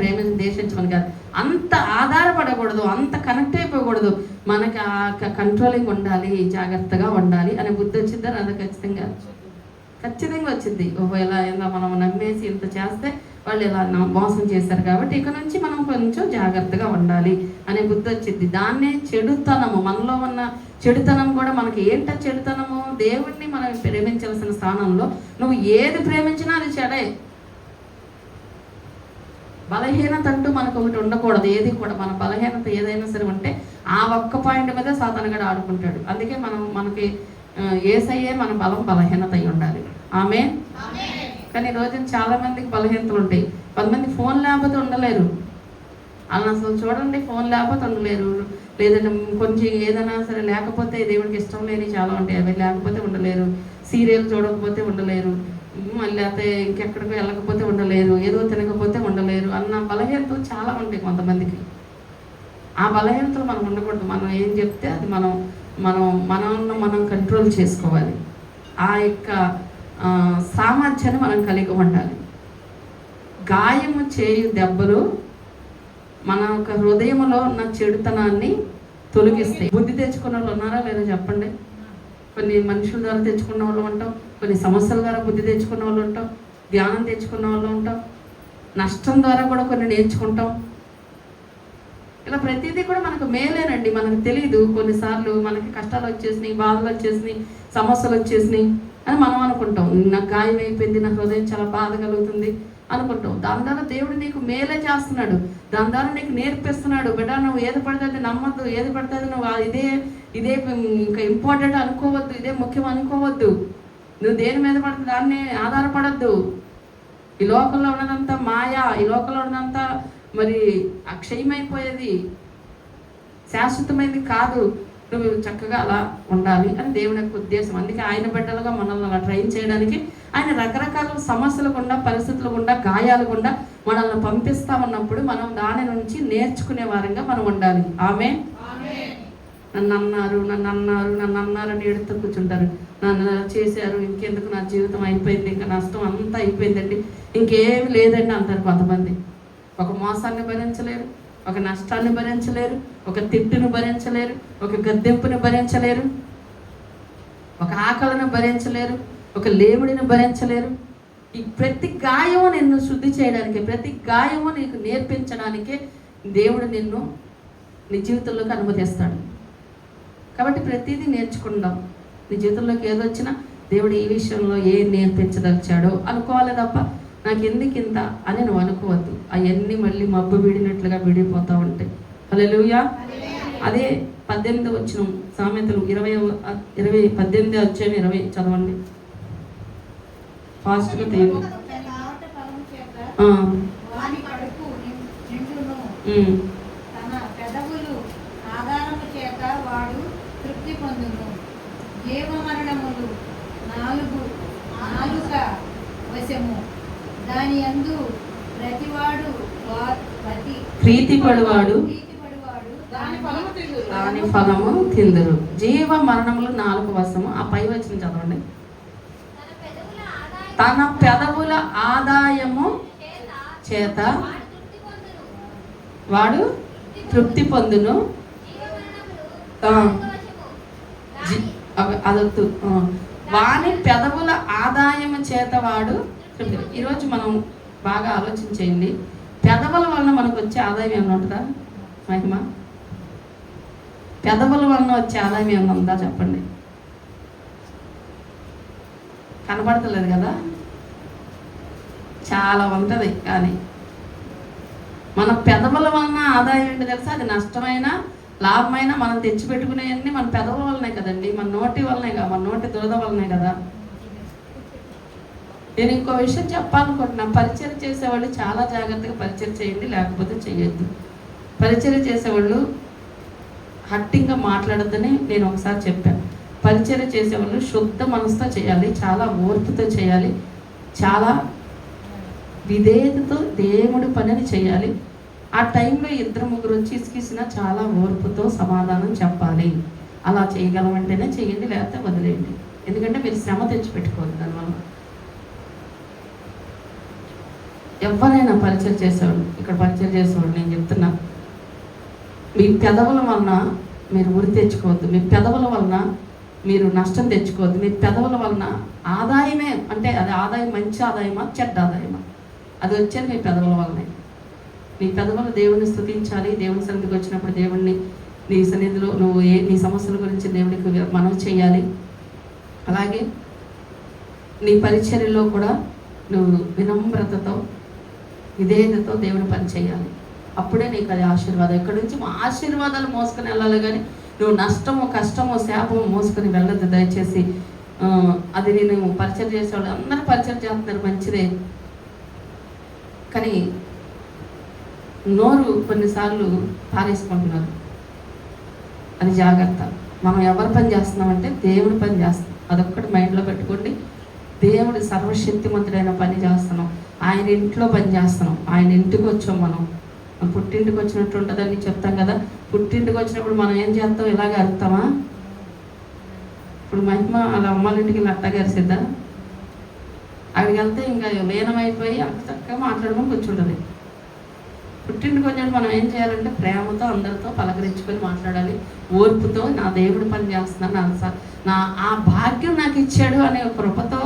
దేశించమని కాదు, అంత ఆధారపడకూడదు, అంత కనెక్ట్ అయిపోకూడదు. మనకి ఆ కంట్రోలింగ్ ఉండాలి, జాగ్రత్తగా ఉండాలి అనే బుద్ధి వచ్చిందా? అది ఖచ్చితంగా వచ్చింది. ఇలా మనం నమ్మేసి ఇంత చేస్తే వాళ్ళు ఇలా మోసం చేశారు కాబట్టి ఇక నుంచి మనం కొంచెం జాగ్రత్తగా ఉండాలి అనే బుద్ధి వచ్చింది. దాన్నే చెడుతనము, మనలో ఉన్న చెడుతనం కూడా మనకి ఏంట చెడుతనము? దేవుణ్ణి మనం ప్రేమించాల్సిన స్థానంలో నువ్వు ఏది ప్రేమించినా అది చెడే. బలహీనత అంటూ మనకు ఒకటి ఉండకూడదు. ఏది కూడా మన బలహీనత ఏదైనా సరే ఉంటే ఆ ఒక్క పాయింట్ మీద సాతానుగాడు ఆడుకుంటాడు. అందుకే మనకి యేసయ్యే మన బలహీనత అయి ఉండాలి. ఆమేన్. కానీ రోజున చాలా మందికి బలహీనతలు ఉంటాయి. కొంతమంది ఫోన్ లేకపోతే ఉండలేరు. అలా అసలు చూడండి, ఫోన్ లేకపోతే ఉండలేరు. లేదంటే కొంచెం ఏదైనా సరే లేకపోతే దేవుడికి ఇష్టం లేని చాలా ఉంటాయి, అవి లేకపోతే ఉండలేరు. సీరియల్ చూడకపోతే ఉండలేరు, మళ్ళీ అయితే ఇంకెక్కడికి వెళ్ళకపోతే ఉండలేరు, ఏదో తినకపోతే ఉండలేరు అన్న బలహీనతలు చాలా ఉంటాయి కొంతమందికి. ఆ బలహీనతలు మనం ఉండకూడదు. మనం ఏం చెప్తే అది మనం కంట్రోల్ చేసుకోవాలి. ఆ యొక్క సామర్థ్యాన్ని మనం కలిగి ఉండాలి. గాయము చేయు దెబ్బలు మన యొక్క హృదయంలో ఉన్న చెడుతనాన్ని తొలగిస్తాయి. బుద్ధి తెచ్చుకున్న వాళ్ళు ఉన్నారా లేదా చెప్పండి. కొన్ని మనుషుల ద్వారా తెచ్చుకున్న వాళ్ళు ఉంటాం, కొన్ని సమస్యల ద్వారా బుద్ధి తెచ్చుకున్న వాళ్ళు ఉంటాం, ధ్యానం తెచ్చుకున్న వాళ్ళు ఉంటాం, నష్టం ద్వారా కూడా కొన్ని నేర్చుకుంటాం. ఇలా ప్రతిదీ కూడా మనకు మేలేనండి. మనకు తెలియదు. కొన్నిసార్లు మనకి కష్టాలు వచ్చేసినాయి, బాధలు వచ్చేసినాయి, సమస్యలు వచ్చేసినాయి అని మనం అనుకుంటాం. నాకు గాయం అయిపోయింది, నా హృదయం చాలా బాధ కలుగుతుంది అనుకుంటాం. దాని ద్వారా దేవుడు నీకు మేలే చేస్తున్నాడు, దాని ద్వారా నీకు నేర్పిస్తున్నాడు. బిడ్డ, నువ్వు ఏది పడుతుంది నమ్మద్దు, ఏది పడుతుంది నువ్వు ఇదే ఇంకా ఇంపార్టెంట్ అనుకోవద్దు, ఇదే ముఖ్యం అనుకోవద్దు. నువ్వు దేని మీద పడుతుంది దాన్ని ఆధారపడద్దు. ఈ లోకంలో ఉన్నదంతా మాయా, ఈ లోకంలో ఉన్నదంతా మరి అక్షయమైపోయేది, శాశ్వతమైనది కాదు. నువ్వు చక్కగా అలా ఉండాలి అని దేవుని యొక్క ఉద్దేశం. అందుకే ఆయన బిడ్డలుగా మనల్ని అలా ట్రైన్ చేయడానికి ఆయన రకరకాల సమస్యలు గుండా, పరిస్థితులు గుండా, గాయాలు గుండా మనల్ని పంపిస్తా ఉన్నప్పుడు మనం దాని నుంచి నేర్చుకునే వారంగా మనం ఉండాలి. ఆమె నన్ను అన్నారు అని ఎడుతూ కూర్చుంటారు. నన్ను చేశారు, ఇంకెందుకు, నా జీవితం అయిపోయింది, ఇంకా నష్టం అంతా అయిపోయిందండి, ఇంకేమి లేదండి అంటారు కొంతమంది. ఒక మోసాన్ని భరించలేరు, ఒక నష్టాన్ని భరించలేరు, ఒక తిట్టును భరించలేరు, ఒక గద్దెంపుని భరించలేరు, ఒక ఆకలిని భరించలేరు, ఒక లేముడిని భరించలేరు. ఈ ప్రతి గాయము నిన్ను శుద్ధి చేయడానికి, ప్రతి గాయము నీకు నేర్పించడానికే దేవుడు నిన్ను నీ జీవితంలోకి అనుమతిస్తాడు. కాబట్టి ప్రతిదీ నేర్చుకుందాం. నీ జీవితంలోకి ఏదొచ్చినా దేవుడు ఈ విషయంలో ఏం నేర్పించదలిచాడో అనుకోవాలి తప్ప నాకు ఎందుకు ఇంత అని నువ్వు అనుకోవద్దు. అవన్నీ మళ్ళీ మబ్బు వీడినట్లుగా విడిపోతూ ఉంటాయి. హల్లెలూయా. అదే 18 వచ్చిన సామెతలు 18 వచ్చాము 20 చదవండి. ఫాస్ట్గా తీయండి. దాని యందు ప్రతివాడు ప్రీతిపడువాడు దాని ఫలము తిందురు. జీవ మరణములు 4 వశము. ఆ పై వచ్చిన చదవండి. తన పెదవుల ఆదాయము చేత వాడు తృప్తి పొందును. అదొద్దు. వాని పెదవుల ఆదాయము చేత వాడు. ఈరోజు మనం బాగా ఆలోచించేయండి. పెదవుల వలన మనకు వచ్చే ఆదాయం ఏమైనా ఉంటుందా మహిమ? పెదవుల వలన వచ్చే ఆదాయం ఏమైనా ఉందా చెప్పండి. కనబడతలేదు కదా, చాలా ఉంటుంది. కానీ మన పెదవుల వలన ఆదాయం ఏంటి తెలుసా? అది నష్టమైన లాభమైన మనం తెచ్చిపెట్టుకునేవన్నీ మన పెదవుల వలనే కదండి, మన నోటి వలనే కదా, మన నోటి దురద వలనే కదా. నేను ఇంకో విషయం చెప్పాలనుకుంటున్నా. పరిచయం చేసేవాళ్ళు చాలా జాగ్రత్తగా పరిచయం చేయండి, లేకపోతే చేయొద్దు. పరిచయం చేసేవాళ్ళు హట్టింగ్గా మాట్లాడొద్దని నేను ఒకసారి చెప్పాను. పరిచయం చేసేవాళ్ళు శుద్ధ మనసుతో చేయాలి, చాలా ఓర్పుతో చేయాలి, చాలా విధేయతతో దేవుడి పనిని చేయాలి. ఆ టైంలో 2-3 వచ్చి ఇసుకిసినా చాలా ఓర్పుతో సమాధానం చెప్పాలి. అలా చేయగలమంటేనే చేయండి, లేకపోతే వదిలేయండి. ఎందుకంటే మీరు శ్రమ తెచ్చిపెట్టుకోవద్దు దానివల్ల. ఎవరైనా పరిచయం చేసేవాడు, ఇక్కడ పరిచయం చేసేవాడు నేను చెప్తున్నా, మీ పెదవుల వలన మీరు ఉరి తెచ్చుకోవద్దు, మీ పెదవుల వలన మీరు నష్టం తెచ్చుకోవద్దు. మీ పెదవుల వలన ఆదాయమే, అంటే అది ఆదాయం మంచి ఆదాయమా చెడ్డ ఆదాయమా, అది వచ్చేది మీ పెదవుల వలనే. నీ పెదవులు దేవుడిని స్తుతించాలి. దేవుని సన్నిధికి వచ్చినప్పుడు దేవుడిని నీ సన్నిధిలో నువ్వు నీ సమస్యల గురించి దేవుడికి మనం చేయాలి. అలాగే నీ పరిచర్యలో కూడా నువ్వు వినమ్రతతో విధేయతతో దేవుని పని చేయాలి. అప్పుడే నీకు అది ఆశీర్వాదం. ఇక్కడ నుంచి ఆశీర్వాదాలు మోసుకొని వెళ్ళాలి, కానీ నువ్వు నష్టము, కష్టము, శాపము మోసుకొని వెళ్ళొద్దు దయచేసి. అది నేను పరిచయం చేసేవాళ్ళు అందరూ పరిచయం చేస్తున్నారు, మంచిదే. కానీ నోరు కొన్నిసార్లు పారేసుకుంటున్నారు. అది జాగ్రత్త. మనం ఎవరు పని చేస్తున్నామంటే దేవుడి పని చేస్తున్నాం. అదొక్కటి మైండ్లో పెట్టుకోండి. దేవుడి సర్వశక్తిమంతుడైన పని చేస్తున్నాం, ఆయన ఇంట్లో పని చేస్తున్నాం. ఆయన ఇంటికి వచ్చాం. మనం పుట్టింటికి వచ్చినట్టు ఉంటుందని చెప్తాం కదా. పుట్టింటికి వచ్చినప్పుడు మనం ఏం చేస్తాం? ఇలాగే అరుతామా? ఇప్పుడు మహిమ అలా అమ్మాళ్ళ ఇంటికి అట్టగా అరిసిద్దా? అక్కడికి వెళ్తే ఇంకా లీనమైపోయి అంత చక్కగా మాట్లాడుకొని కూర్చుంటుంది. పుట్టింటికి వచ్చినప్పుడు మనం ఏం చేయాలంటే ప్రేమతో అందరితో పలకరించుకొని మాట్లాడాలి, ఓర్పుతో నా దేవుడు పని చేస్తున్నాను, నా ఆ భాగ్యం నాకు ఇచ్చాడు అనే కృపతో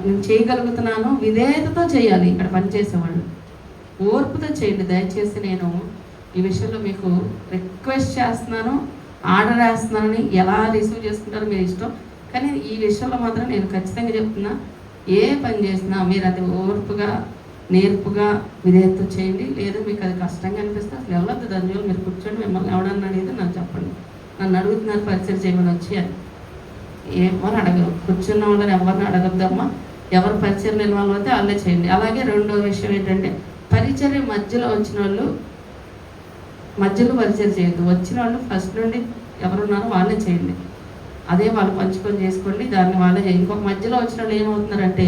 నేను చేయగలుగుతున్నాను, విధేయతతో చేయాలి. ఇక్కడ పనిచేసేవాళ్ళు ఓర్పుతో చేయండి. దయచేసి నేను ఈ విషయంలో మీకు రిక్వెస్ట్ చేస్తున్నాను, ఆర్డర్ వేస్తున్నానని. ఎలా రిసీవ్ చేసుకుంటారో మీరు ఇష్టం, కానీ ఈ విషయంలో మాత్రం నేను ఖచ్చితంగా చెప్తున్నా, ఏ పని చేసినా మీరు అది ఓర్పుగా నేర్పుగా విధేయత చేయండి. లేదు మీకు అది కష్టంగా అనిపిస్తే అసలు వెళ్ళొద్దు, దాని జోలు మీరు కూర్చోండి. మిమ్మల్ని ఎవడన్నా అడిగితే నాకు చెప్పండి, నన్ను అడుగుతున్నారు పరిచయం చేయమని వచ్చి అని. ఎవరు అడగరు, కూర్చున్న వాళ్ళని ఎవరిని అడగద్దమ్మా. ఎవరు పరిచయం నిలవాలి అయితే వాళ్ళే చేయండి. అలాగే రెండో విషయం ఏంటంటే పరిచర్య మధ్యలో వచ్చిన వాళ్ళు మధ్యలో పరిచయం చేయొద్దు. వచ్చిన వాళ్ళు ఫస్ట్ నుండి ఎవరున్నారో వాళ్ళే చేయండి. అదే వాళ్ళు పంచుకొని చేసుకోండి, దాన్ని వాళ్ళే చేయండి. ఇంకొక మధ్యలో వచ్చిన వాళ్ళు ఏమవుతున్నారంటే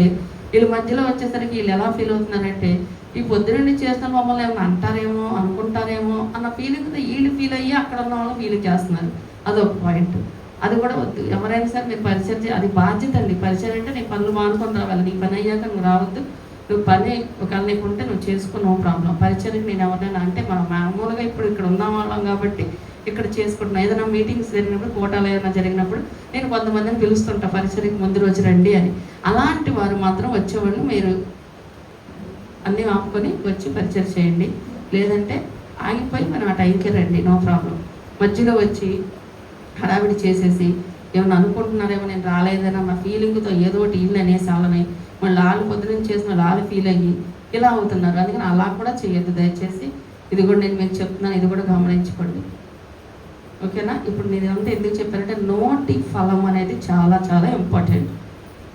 వీళ్ళు మధ్యలో వచ్చేసరికి వీళ్ళు ఎలా ఫీల్ అవుతున్నారంటే ఈ పొద్దునండి చేస్తున్న మమ్మల్ని ఏమైనా అంటారేమో అనుకుంటారేమో అన్న ఫీలింగ్తో వీళ్ళు ఫీల్ అయ్యి అక్కడ ఉన్న వాళ్ళు ఫీలింగ్ చేస్తున్నారు. అదొక పాయింట్. అది కూడా వద్దు. ఎవరైనా సరే మీరు పరిచయం అది బాధ్యత అండి. పరిచయం అంటే నీ పనులు మానుకొని రావాలి, నీ పని అయ్యాక నువ్వు రావద్దు. నువ్వు పని ఒకవేళ నీకుంటే నువ్వు చేసుకో, నో ప్రాబ్లం. పరిచయం నేను ఎవరైనా అంటే మనం మామూలుగా ఇప్పుడు ఇక్కడ ఉన్న వాళ్ళం కాబట్టి ఇక్కడ చేసుకుంటున్నాను. ఏదైనా మీటింగ్స్ జరిగినప్పుడు కోటాలు ఏదైనా జరిగినప్పుడు నేను కొంతమందిని పిలుస్తుంటా, పరిచయకి ముందు రోజు రండి అని. అలాంటి వారు మాత్రం వచ్చేవాళ్ళు మీరు అన్నీ ఆపుకొని వచ్చి పరిచయం చేయండి. లేదంటే ఆగిపోయి మనం ఆ టైంకి రండి, నో ప్రాబ్లం. మధ్యలో వచ్చి హడావిడి చేసేసి ఏమన్నా అనుకుంటున్నారేమో నేను రాలేదని నా ఫీలింగ్తో ఏదో ఒకటి ఇల్లు అనేసి వాళ్ళని మళ్ళీ వాళ్ళు పొద్దున చేసిన వాళ్ళు ఫీల్ అయ్యి ఇలా అవుతున్నారు. అందుకని అలా కూడా చేయొద్దు దయచేసి. ఇది కూడా నేను మీకు చెప్తున్నాను, ఇది కూడా గమనించుకోండి, ఓకేనా? ఇప్పుడు నేను అంతా ఎందుకు చెప్పానంటే నోటి ఫలం అనేది చాలా చాలా ఇంపార్టెంట్.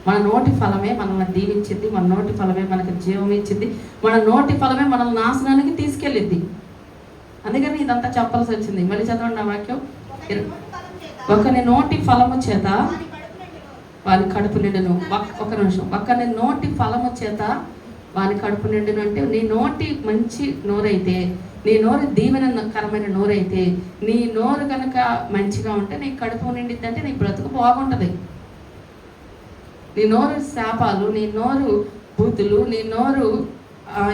మన నోటి ఫలమే మనల్ని దీవించింది, మన నోటి ఫలమే మనకు జీవం ఇచ్చింది, మన నోటి ఫలమే మనల్ని నాశనానికి తీసుకెళ్ళింది. అందుకని ఇదంతా చెప్పాల్సి వచ్చింది. మళ్ళీ చదవండి ఆ వాక్యం. ఒకని నోటి ఫలము చేత వాని కడుపు నిండును. ఒక నిమిషం. ఒకని నోటి ఫలము చేత వాని కడుపు నిండును అంటే నీ నోటి మంచి నోరైతే, నీ నోరు దీవెనకరమైన నోరైతే, నీ నోరు కనుక మంచిగా ఉంటే నీ కడుపు నిండిద్ది, అంటే నీ బ్రతుకు బాగుంటుంది. నీ నోరు శాపాలు, నీ నోరు బూతులు, నీ నోరు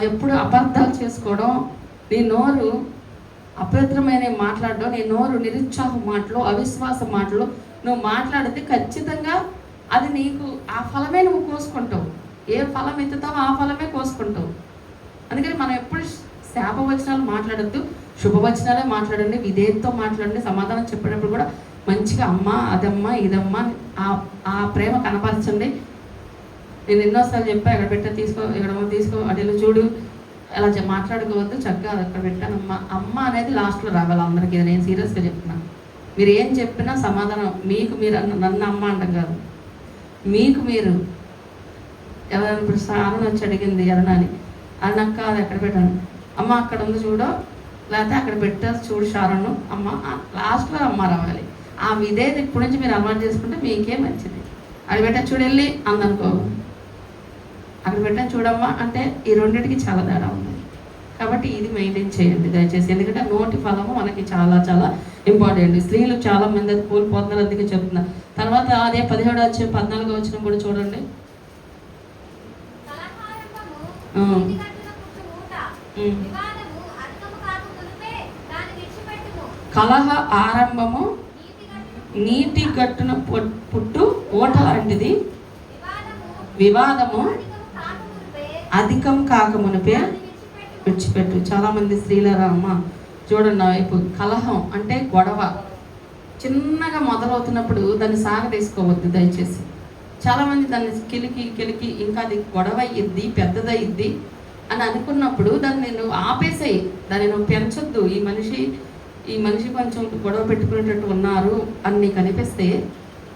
ఎప్పుడు అబద్ధాలు చేసుకోవడం, నీ నోరు అపవిత్రమైన మాట్లాడడం, నీ నోరు నిరుత్సాహ మాటలు, అవిశ్వాస మాటలు నువ్వు మాట్లాడితే ఖచ్చితంగా అది నీకు ఆ ఫలమే నువ్వు కోసుకుంటావు. ఏ ఫలం ఎత్తుతావో ఆ ఫలమే కోసుకుంటావు. అందుకని మనం ఎప్పుడు శాపవచనాలు మాట్లాడద్దు, శుభవచనాలే మాట్లాడండి, విధేయతతో మాట్లాడండి. సమాధానం చెప్పేటప్పుడు కూడా మంచిగా అమ్మ అదమ్మా ఇదమ్మా ఆ ప్రేమ కనపరచండి. నేను ఎన్నోసార్లు చెప్పా, ఎక్కడ పెట్టా తీసుకో అడిలో చూడు, అలా మాట్లాడుకోవద్దు, చక్కగా అది అక్కడ పెట్టాను అమ్మ అనేది లాస్ట్లో రావాలి అందరికీ. ఇది నేను సీరియస్గా చెప్తున్నాను. మీరు ఏం చెప్పినా సమాధానం మీకు మీరు నన్ను అమ్మ అంటాం కాదు, మీకు మీరు. ఎవరైనా ఇప్పుడు సారని వచ్చి అడిగింది ఎరనాని, అది నాకు కాదు ఎక్కడ పెట్టాను, అమ్మ అక్కడ ఉంది చూడో, లేకపోతే అక్కడ పెట్టారు చూడు షారను, అమ్మ లాస్ట్లో అమ్మ రావాలి. ఆ విధేయత ఇప్పటి నుంచి మీరు అలవాటు చేసుకుంటే మీకే మంచిది. అది పెట్టా చూడు వెళ్ళి అందనుకో, అక్కడ పెట్టాను చూడమ్మా అంటే ఈ రెండింటికి చాలా తేడా ఉంది. కాబట్టి ఇది మెయింటైన్ చేయండి దయచేసి. ఎందుకంటే నోటి ఫలము మనకి చాలా చాలా ఇంపార్టెంట్. స్త్రీలు చాలా మంది అది కోల్పోతున్నారు, అందుకే చెప్తున్నారు. తర్వాత అదే 17-14 వచ్చిన కూడా చూడండి. కలహ ఆరంభము నీటి గట్టున పుట్టు ఓట లాంటిది, వివాదము అధికం కాకమునిపే విడిచిపెట్టు. చాలామంది స్త్రీలరా అమ్మ చూడండి, ఇప్పుడు కలహం అంటే గొడవ చిన్నగా మొదలవుతున్నప్పుడు దాన్ని సాగదీసుకోవద్దు దయచేసి. చాలామంది దాన్ని కిలికి ఇంకా అది గొడవ అయ్యిద్ది, పెద్దదయ్యిద్ది అని అనుకున్నప్పుడు దాన్ని నువ్వు ఆపేసేయి, దాన్ని నువ్వు పెంచొద్దు. ఈ మనిషి కొంచెం గొడవ పెట్టుకునేటట్టు ఉన్నారు అని నీకు అనిపిస్తే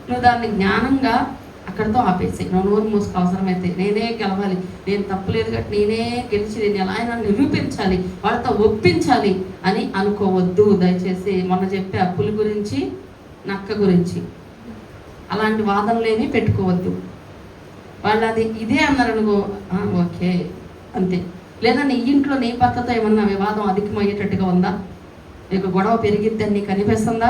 నువ్వు దాన్ని జ్ఞానంగా అక్కడితో ఆపేసాయి. నువ్వు నోరు మూసుకు అవసరమైతే నేనే గెలవాలి, నేను తప్పులేదు కాబట్టి నేనే గెలిచి నేను ఎలా అయినా నిరూపించాలి, వాళ్ళతో ఒప్పించాలి అని అనుకోవద్దు దయచేసి. మొన్న చెప్పే అప్పుల గురించి నక్క గురించి అలాంటి వాదనలేమీ పెట్టుకోవద్దు. వాళ్ళు అది ఇదే అన్నారు అనుకో, ఓకే అంతే. లేదా నీ ఇంట్లో నీ భర్తతో ఏమన్నా వివాదం అధికమయ్యేటట్టుగా ఉందా, నీకు గొడవ పెరిగిద్దని నీకు అనిపిస్తుందా,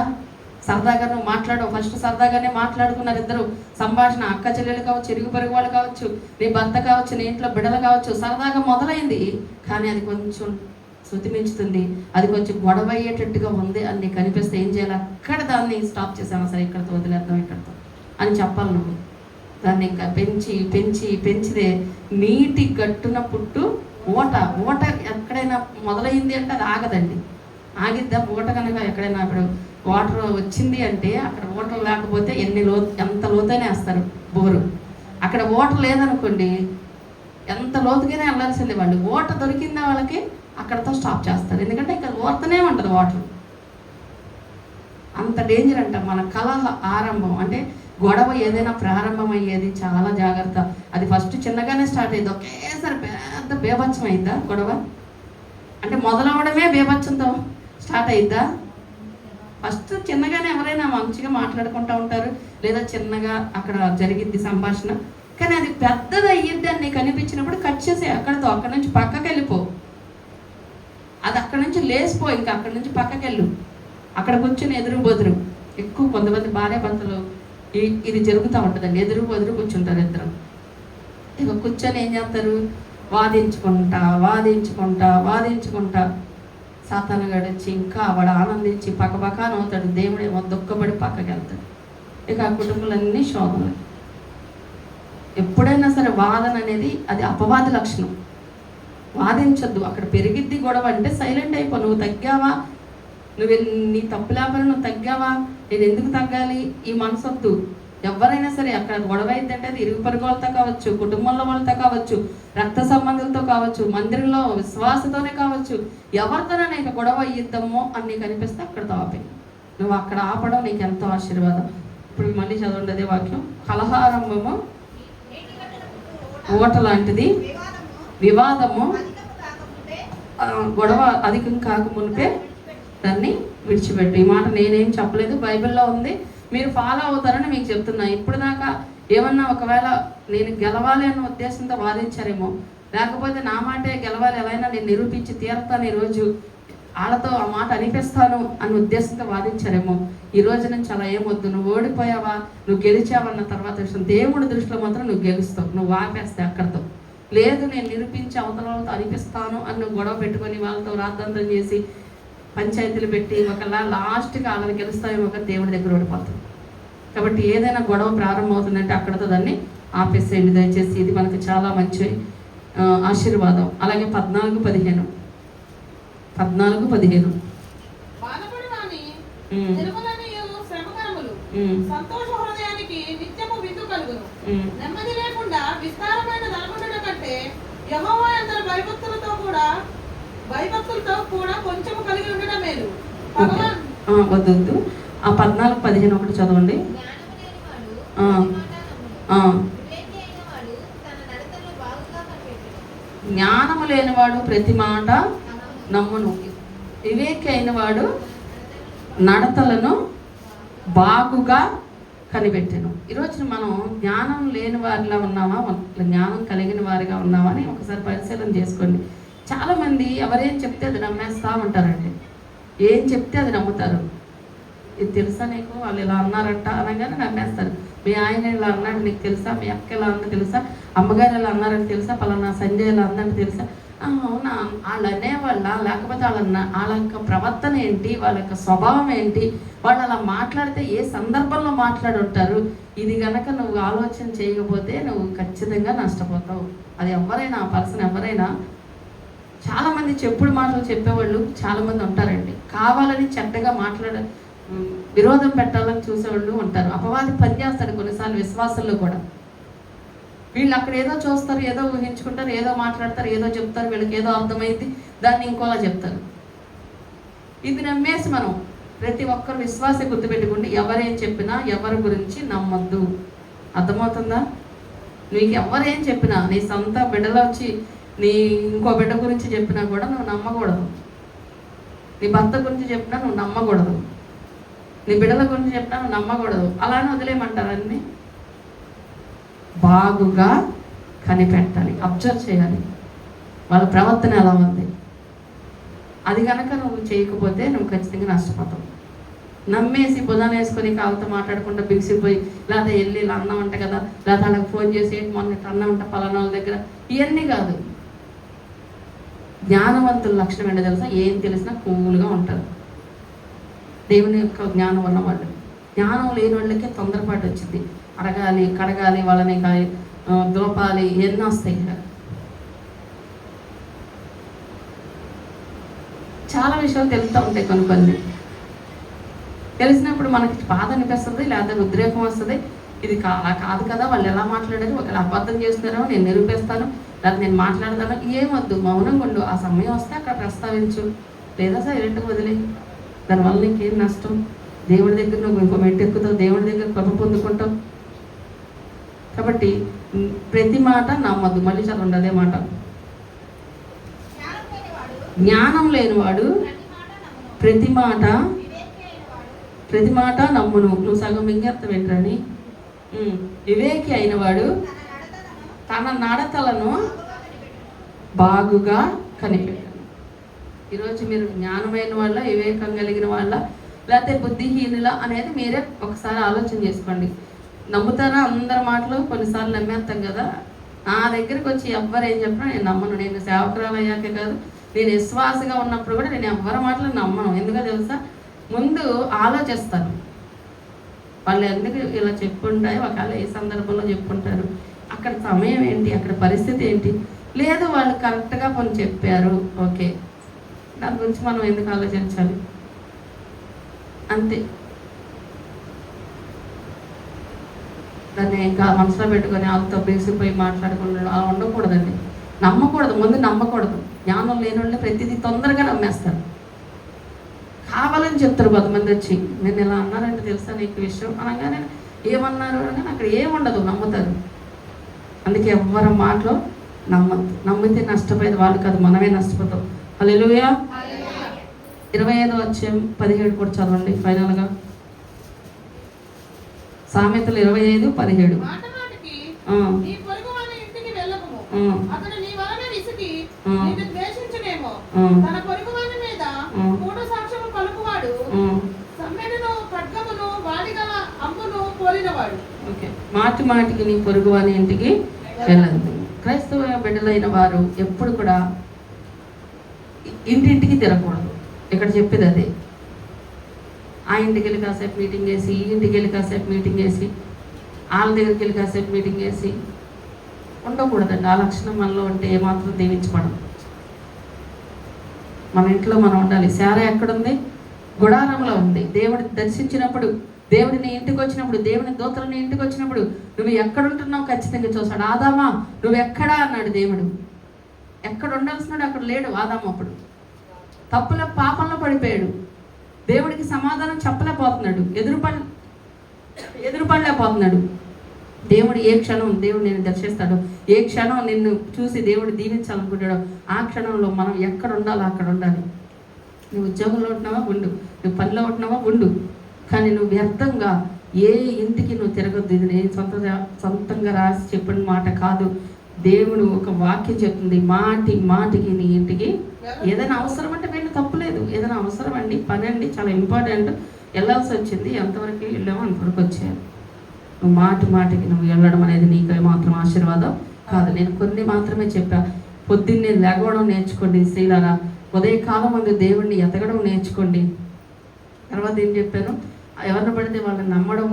సరదాగా నువ్వు మాట్లాడు, ఫస్ట్ సరదాగానే మాట్లాడుకున్నారు ఇద్దరు. సంభాషణ అక్క చెల్లెలు కావచ్చు, ఇరుగు పొరుగు వాళ్ళు కావచ్చు, నీ భర్త కావచ్చు, నీ ఇంట్లో బిడ్డలు కావచ్చు, సరదాగా మొదలైంది. కానీ అది కొంచెం శృతి మించుతుంది, అది కొంచెం గొడవ అయ్యేటట్టుగా ఉంది అని నీకు అనిపిస్తే ఏం చేయాలి? అక్కడ దాన్ని స్టాప్ చేసాను, సరే ఇక్కడతో వదిలేద్దాం ఇక్కడతో అని చెప్పాలి నువ్వు. దాన్ని ఇంకా పెంచి పెంచి పెంచితే నీటి గట్టున పుట్టు ఊట. ఊట ఎక్కడైనా మొదలైంది అంటే అది ఆగదండి. ఆగిద్దా ఊట కనుక? ఎక్కడైనా ఇప్పుడు వాటర్ వచ్చింది అంటే అక్కడ వాటర్ లేకపోతే ఎంత లోతైనా వేస్తారు బోరు. అక్కడ వాటర్ లేదనుకోండి, ఎంత లోతుగానే వెళ్ళాల్సిందే వాళ్ళు. ఓట దొరికిందా వాళ్ళకి అక్కడతో స్టాప్ చేస్తారు, ఎందుకంటే ఇక్కడ ఓడుతూనే ఉంటుంది వాటర్. అంత డేంజర్ అంట మన కలహ ఆరంభం. అంటే గొడవ ఏదైనా ప్రారంభం అయ్యేది చాలా జాగ్రత్త. అది ఫస్ట్ చిన్నగానే స్టార్ట్ అయ్యింది, ఒకేసారి పెద్ద బేభత్సం అయిందా గొడవ? అంటే మొదలవడమే బేభత్సంతో స్టార్ట్ అయిద్దా? ఫస్ట్ చిన్నగానే ఎవరైనా మంచిగా మాట్లాడుకుంటూ ఉంటారు, లేదా చిన్నగా అక్కడ జరిగిద్ది సంభాషణ. కానీ అది పెద్దది అయ్యిద్ది అని నీకు అనిపించినప్పుడు కట్ చేసే అక్కడితో, అక్కడి నుంచి పక్కకి వెళ్ళిపో. అది అక్కడి నుంచి లేసిపో, ఇంకా అక్కడి నుంచి పక్కకి వెళ్ళు. అక్కడ కూర్చొని ఎదురు బొదురు. ఎక్కువ కొంతమంది భార్య భర్తలు ఇది జరుగుతూ ఉంటుందండి, ఎదురు బొదురు కూర్చుంటారు ఇద్దరు. ఇక కూర్చొని ఏం చేస్తారు? వాదించుకుంటా వాదించుకుంటా వాదించుకుంటా సాతాను గడిచి ఇంకా వాడు ఆనందించి పక్కపక్క నవ్వుతాడు, దేవుడేమో దుఃఖపడి పక్కకి వెళ్తాడు. ఇక ఆ కుటుంబాలన్నీ శోధనలు. ఎప్పుడైనా సరే వాదన అనేది అది అపవాది లక్షణం. వాదించొద్దు. అక్కడ పెరిగిద్ది గొడవ అంటే సైలెంట్ అయిపో. నువ్వు తగ్గావా, నీ తప్పు లేకపోయినా నువ్వు తగ్గావా, నేను ఎందుకు తగ్గాలి, ఈ మనసొద్దు. ఎవరైనా సరే అక్కడ గొడవ అయిందంటే అది ఇరుగు పొరుగు వాళ్ళతో కావచ్చు, కుటుంబంలో వాళ్ళతో కావచ్చు, రక్త సంబంధులతో కావచ్చు, మందిరంలో విశ్వాసతోనే కావచ్చు, ఎవరితోనైనా ఇక గొడవ అయ్యిద్దామో అని నీకు అనిపిస్తే అక్కడతో ఆపే. నువ్వు అక్కడ ఆపడం నీకు ఎంతో ఆశీర్వాదం. ఇప్పుడు మళ్ళీ చదవండి అదే వాక్యం. కలహారంభము ఓట లాంటిది, వివాదము గొడవ అధికం కాకమునిపే దాన్ని విడిచిపెట్టు. ఈ మాట నేనేం చెప్పలేదు, బైబిల్లో ఉంది, మీరు ఫాలో అవుతారని మీకు చెప్తున్నా. ఇప్పుడు దాకా ఏమన్నా ఒకవేళ నేను గెలవాలి అన్న ఉద్దేశంతో వాదించారేమో, లేకపోతే నా మాటే గెలవాలి, ఎలా అయినా నేను నిరూపించి తీరుతాను, ఈరోజు వాళ్ళతో ఆ మాట అనిపిస్తాను అన్న ఉద్దేశంతో వాదించారేమో. ఈ రోజు నుంచి అలా ఏమొద్దు. నువ్వు ఓడిపోయావా, నువ్వు గెలిచావన్న తర్వాత విషయం, దేవుడి దృష్టిలో మాత్రం నువ్వు గెలుస్తావు. నువ్వు ఆపేస్తే అక్కడితో. లేదు నేను నిరూపించి అవతల వాళ్ళతో అనిపిస్తాను అని నువ్వు గొడవ పెట్టుకొని వాళ్ళతో రాద్ధాంతం చేసి పంచాయతీలు పెట్టి ఒకలా లాస్ట్కి వాళ్ళని గెలుస్తావేమో ఒక దేవుడి దగ్గర ఓడిపోతాం. కాబట్టి ఏదైనా గొడవ ప్రారంభం అవుతుందంటే అక్కడతో దాన్ని ఆపేసేయండి దయచేసి. ఇది మనకు చాలా మంచి ఆశీర్వాదం. అలాగే 14-15 సంతోష హృదయానికి నిత్యము విందు కలుగును. నెమ్మది లేకుండా విస్తారమైన ధనముండుట కంటే యెహోవా యందు భయభక్తులతో కూడా కొంచెము కలిగి ఉండడం మేలు. వద్దు, ఆ 14-15 ఒకటి చదవండి. జ్ఞానము లేనివాడు ప్రతి మాట నమ్మును, వివేకి అయినవాడు నడతలను బాగుగా కనిపెట్టెను. ఈరోజు మనం జ్ఞానం లేని వారిలా ఉన్నామా, జ్ఞానం కలిగిన వారిగా ఉన్నామా అని ఒకసారి పరిశీలన చేసుకోండి. చాలామంది ఎవరేం చెప్తే అది నమ్మేస్తూ ఉంటారండి. ఏం చెప్తే అది నమ్ముతారు. ఇది తెలుసా నీకు, వాళ్ళు ఇలా అన్నారంట అనగానే నమ్మేస్తారు. మీ ఆయన ఇలా అన్నాడు నీకు తెలుసా, మీ అక్క ఇలా అన్నది తెలుసా, అమ్మగారు ఇలా అన్నారని తెలుసా, పలానా సంజయ్ ఇలా అన్నట్టు తెలుసా. అవునా, వాళ్ళు అనేవాళ్ళ, లేకపోతే వాళ్ళ యొక్క ప్రవర్తన ఏంటి, వాళ్ళ యొక్క స్వభావం ఏంటి, వాళ్ళు అలా మాట్లాడితే ఏ సందర్భంలో మాట్లాడి ఉంటారు. ఇది కనుక నువ్వు ఆలోచన చేయకపోతే నువ్వు ఖచ్చితంగా నష్టపోతావు. అది ఎవరైనా, ఆ పర్సన్ ఎవరైనా. చాలామంది చెప్పుడు మాటలు చెప్పేవాళ్ళు చాలామంది ఉంటారండి. కావాలని చెడ్డగా విరోధం పెట్టాలని చూసేవాళ్ళు ఉంటారు. అపవాది పనిచేస్తాడు కొన్నిసార్లు విశ్వాసంలో కూడా. వీళ్ళు అక్కడ ఏదో చూస్తారు, ఏదో ఊహించుకుంటారు, ఏదో మాట్లాడతారు, ఏదో చెప్తారు, వీళ్ళకి ఏదో అర్థమైంది, దాన్ని ఇంకోలా చెప్తారు. ఇది నమ్మేసి మనం ప్రతి ఒక్కరు విశ్వాస గుర్తుపెట్టుకుంటే ఎవరేం చెప్పినా ఎవరి గురించి నమ్మొద్దు. అర్థమవుతుందా? నీకు ఎవరేం చెప్పినా, నీ సొంత బిడ్డలో వచ్చి నీ ఇంకో బిడ్డ గురించి చెప్పినా కూడా నువ్వు నమ్మకూడదు. నీ భర్త గురించి చెప్పినా నువ్వు నమ్మకూడదు. నీ బిడ్డల గురించి చెప్పినా నువ్వు నమ్మకూడదు. అలానే వదిలేయమంటారు. అన్నీ బాగుగా కనిపెట్టాలి, అబ్జర్వ్ చేయాలి, వాళ్ళ ప్రవర్తన ఎలా ఉంది. అది కనుక నువ్వు చేయకపోతే నువ్వు ఖచ్చితంగా నష్టపోతావు. నమ్మేసి బుధాన వేసుకొని కాళ్ళతో మాట్లాడకుండా బిగిసిపోయి లేదా వెళ్ళి ఇలా అన్నం అంట కదా లేదా వాళ్ళకి ఫోన్ చేసి మొన్న అన్నం అంట పలానా వాళ్ళ దగ్గర, ఇవన్నీ కాదు. జ్ఞానవంతుల లక్షణం ఏంటో తెలుసా? ఏం తెలిసినా కూల్గా ఉంటారు. దేవుని యొక్క జ్ఞానం ఉన్నవాళ్ళు. జ్ఞానం లేని వాళ్ళకే తొందరపాటు వచ్చింది. అడగాలి, కడగాలి, వాళ్ళని దోపాలి, ఎన్నో వస్తాయి. చాలా విషయాలు తెలుస్తూ ఉంటాయి. కొన్ని తెలిసినప్పుడు మనకి బాధ అనిపిస్తుంది, లేదా ఉద్రేకం వస్తుంది. ఇది అలా కాదు కదా, వాళ్ళు ఎలా మాట్లాడారు, ఒకవేళ అబద్ధం చేస్తున్నారో నేను నిరూపిస్తాను, లేదా నేను మాట్లాడతాను. ఏమొద్దు, మౌనంగా ఉండు. ఆ సమయం వస్తే అక్కడ ప్రస్తావించు, లేదా సైలెంట్గా వదిలే. దానివల్ల నీకేం నష్టం? దేవుడి దగ్గర నువ్వు ఇంకో మెట్టు ఎక్కుతావు, దేవుడి దగ్గర కృప పొందుకుంటావు. కాబట్టి ప్రతి మాట నమ్మద్దు. మళ్ళీ చదవండి అదే మాట. జ్ఞానం లేనివాడు ప్రతి మాట నమ్మును. నువ్వు సగం మింగేస్తావు ఏంటని? వివేకి అయినవాడు తన నడతలను బాగుగా కనిపెట్టాను. ఈరోజు మీరు జ్ఞానమైన వాళ్ళ, వివేకం కలిగిన వాళ్ళ, లేకపోతే బుద్ధిహీనుల అనేది మీరే ఒకసారి ఆలోచన చేసుకోండి. నమ్ముతారా? అందరి మాటలు కొన్నిసార్లు నమ్మేస్తాం కదా. నా దగ్గరికి వచ్చి ఎవ్వరు ఏం చెప్పినా నేను నమ్మను. నేను సేవకురాలు అయ్యాకే కాదు, నేను విశ్వాసగా ఉన్నప్పుడు కూడా నేను ఎవ్వరి మాటలు నమ్మను. ఎందుకో తెలుసా? ముందు ఆలోచిస్తాను, వాళ్ళు ఎందుకు ఇలా చెప్పుంటాయి, ఒకవేళ ఏ సందర్భంలో చెప్పుంటారు, అక్కడ సమయం ఏంటి, అక్కడ పరిస్థితి ఏంటి, లేదు వాళ్ళు కరెక్ట్గా కొన్ని చెప్పారు, ఓకే, దాని గురించి మనం ఎందుకు ఆలోచించాలి? అంతే. దాన్ని ఇంకా మనసులో పెట్టుకొని వాళ్ళతో బేసిపోయి మాట్లాడకుండా అలా ఉండకూడదండి. నమ్మకూడదు, ముందు నమ్మకూడదు. జ్ఞానం లేని వాళ్ళు ప్రతిదీ తొందరగా నమ్మేస్తారు. కావాలని చెప్తారు కొంతమంది వచ్చి, నేను ఇలా అన్నారంటే తెలుసా నీకు విషయం అనగానే ఏమన్నారు అనగానే అక్కడ ఏముండదు, నమ్ముతారు. అందుకే ఎవ్వరి మాటలో నమ్మద్దు. నమ్మితే నష్టపోయేది వాళ్ళు కాదు, మనమే నష్టపోతాం. హల్లెలూయా. 25:17 కూడా చదవండి ఫైనల్గా. సామెతలు 25:17. మాటి మాటికి నీ పొరుగు వాని ఇంటికి వెళ్ళద్దు. క్రైస్తవ బిడ్డలైన వారు ఎప్పుడు కూడా ఇంటింటికి తిరగకూడదు. ఇక్కడ చెప్పేది అదే. ఆ ఇంటికి వెళ్ళి కాసేపు మీటింగ్ చేసి, ఈ ఇంటికి వెళ్ళి కాసేపు మీటింగ్ చేసి, వాళ్ళ దగ్గరికి వెళ్ళి కాసేపు మీటింగ్ చేసి ఉండకూడదండి. ఆ లక్షణం మనలో ఉంటే ఏమాత్రం దీవించబడం. మన ఇంట్లో మనం ఉండాలి. శారా ఎక్కడుంది? గుడారంలో ఉంది. దేవుడిని దర్శించినప్పుడు, దేవుడిని ఇంటికి వచ్చినప్పుడు, దేవుని దూతలని ఇంటికి వచ్చినప్పుడు నువ్వు ఎక్కడుంటున్నావు ఖచ్చితంగా చూస్తాడు. ఆదామా నువ్వు ఎక్కడా అన్నాడు దేవుడు. ఎక్కడ ఉండాల్సినాడు అక్కడ లేడు ఆదాము. అప్పుడు తప్పుల పాపంలో పడిపోయాడు. దేవుడికి సమాధానం చెప్పలేకపోతున్నాడు, ఎదురుపడలేకపోతున్నాడు. దేవుడు ఏ క్షణం దేవుడు నేను దర్శిస్తాడు, ఏ క్షణం నిన్ను చూసి దేవుడు దీవించాలనుకుంటాడో ఆ క్షణంలో మనం ఎక్కడ ఉండాలో అక్కడ ఉండాలి. నువ్వు ఉద్యోగంలో ఉంటున్నావా ఉండు, నువ్వు పనిలో ఉంటున్నావా ఉండు, కానీ నువ్వు వ్యర్థంగా ఏ ఇంటికి నువ్వు తిరగద్దు. ఇది నేను సొంతంగా రాసి చెప్పిన మాట కాదు. దేవుడు ఒక వాక్యం చెప్తుంది, మాటికి నీ ఇంటికి ఏదైనా అవసరం అంటే వెళ్ళి తప్పులేదు. ఏదైనా అవసరం అండి, పని అండి, చాలా ఇంపార్టెంట్, వెళ్ళాల్సి వచ్చింది, ఎంతవరకు వెళ్ళామో అంతవరకు వచ్చాను. నువ్వు మాటికి నువ్వు వెళ్ళడం అనేది నీకు మాత్రం ఆశీర్వాదం కాదు. నేను కొన్ని మాత్రమే చెప్పా. పొద్దున్నే లేగవడం నేర్చుకోండి స్త్రీలారా. ఉదయకాలం ముందు దేవుడిని ఎతగడం నేర్చుకోండి. తర్వాత ఏం చెప్పాను? ఎవరిని పడితే వాళ్ళని నమ్మడం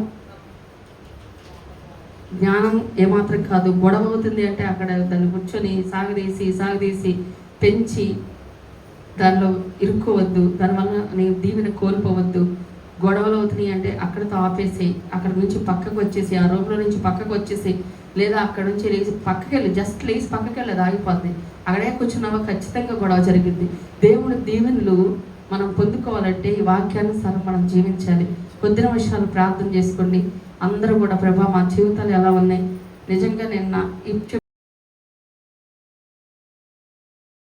జ్ఞానం ఏమాత్రం కాదు. గొడవ అవుతుంది అంటే అక్కడ దాన్ని కూర్చొని సాగదీసి పెంచి దానిలో ఇరుక్కోవద్దు. దానివల్ల నీ దీవెన కోల్పోవద్దు. గొడవలు అవుతున్నాయి అంటే అక్కడితో ఆపేసి అక్కడ నుంచి పక్కకు వచ్చేసి, ఆ రూమ్లో నుంచి పక్కకు వచ్చేసి, లేదా అక్కడ నుంచి లేచి పక్కకి వెళ్ళి జస్ట్ లేచి పక్కకి వెళ్ళి అది ఆగిపోద్ది. అక్కడే కూర్చున్నావా ఖచ్చితంగా గొడవ జరిగింది. దేవుడి దీవెనలు మనం పొందుకోవాలంటే ఈ వాక్యానుసారం మనం జీవించాలి. కొద్ది నిమిషాలు ప్రార్థన చేసుకోండి. అందరూ కూడా ప్రభా మా జీవితాలు ఎలా ఉన్నాయి, నిజంగా నేను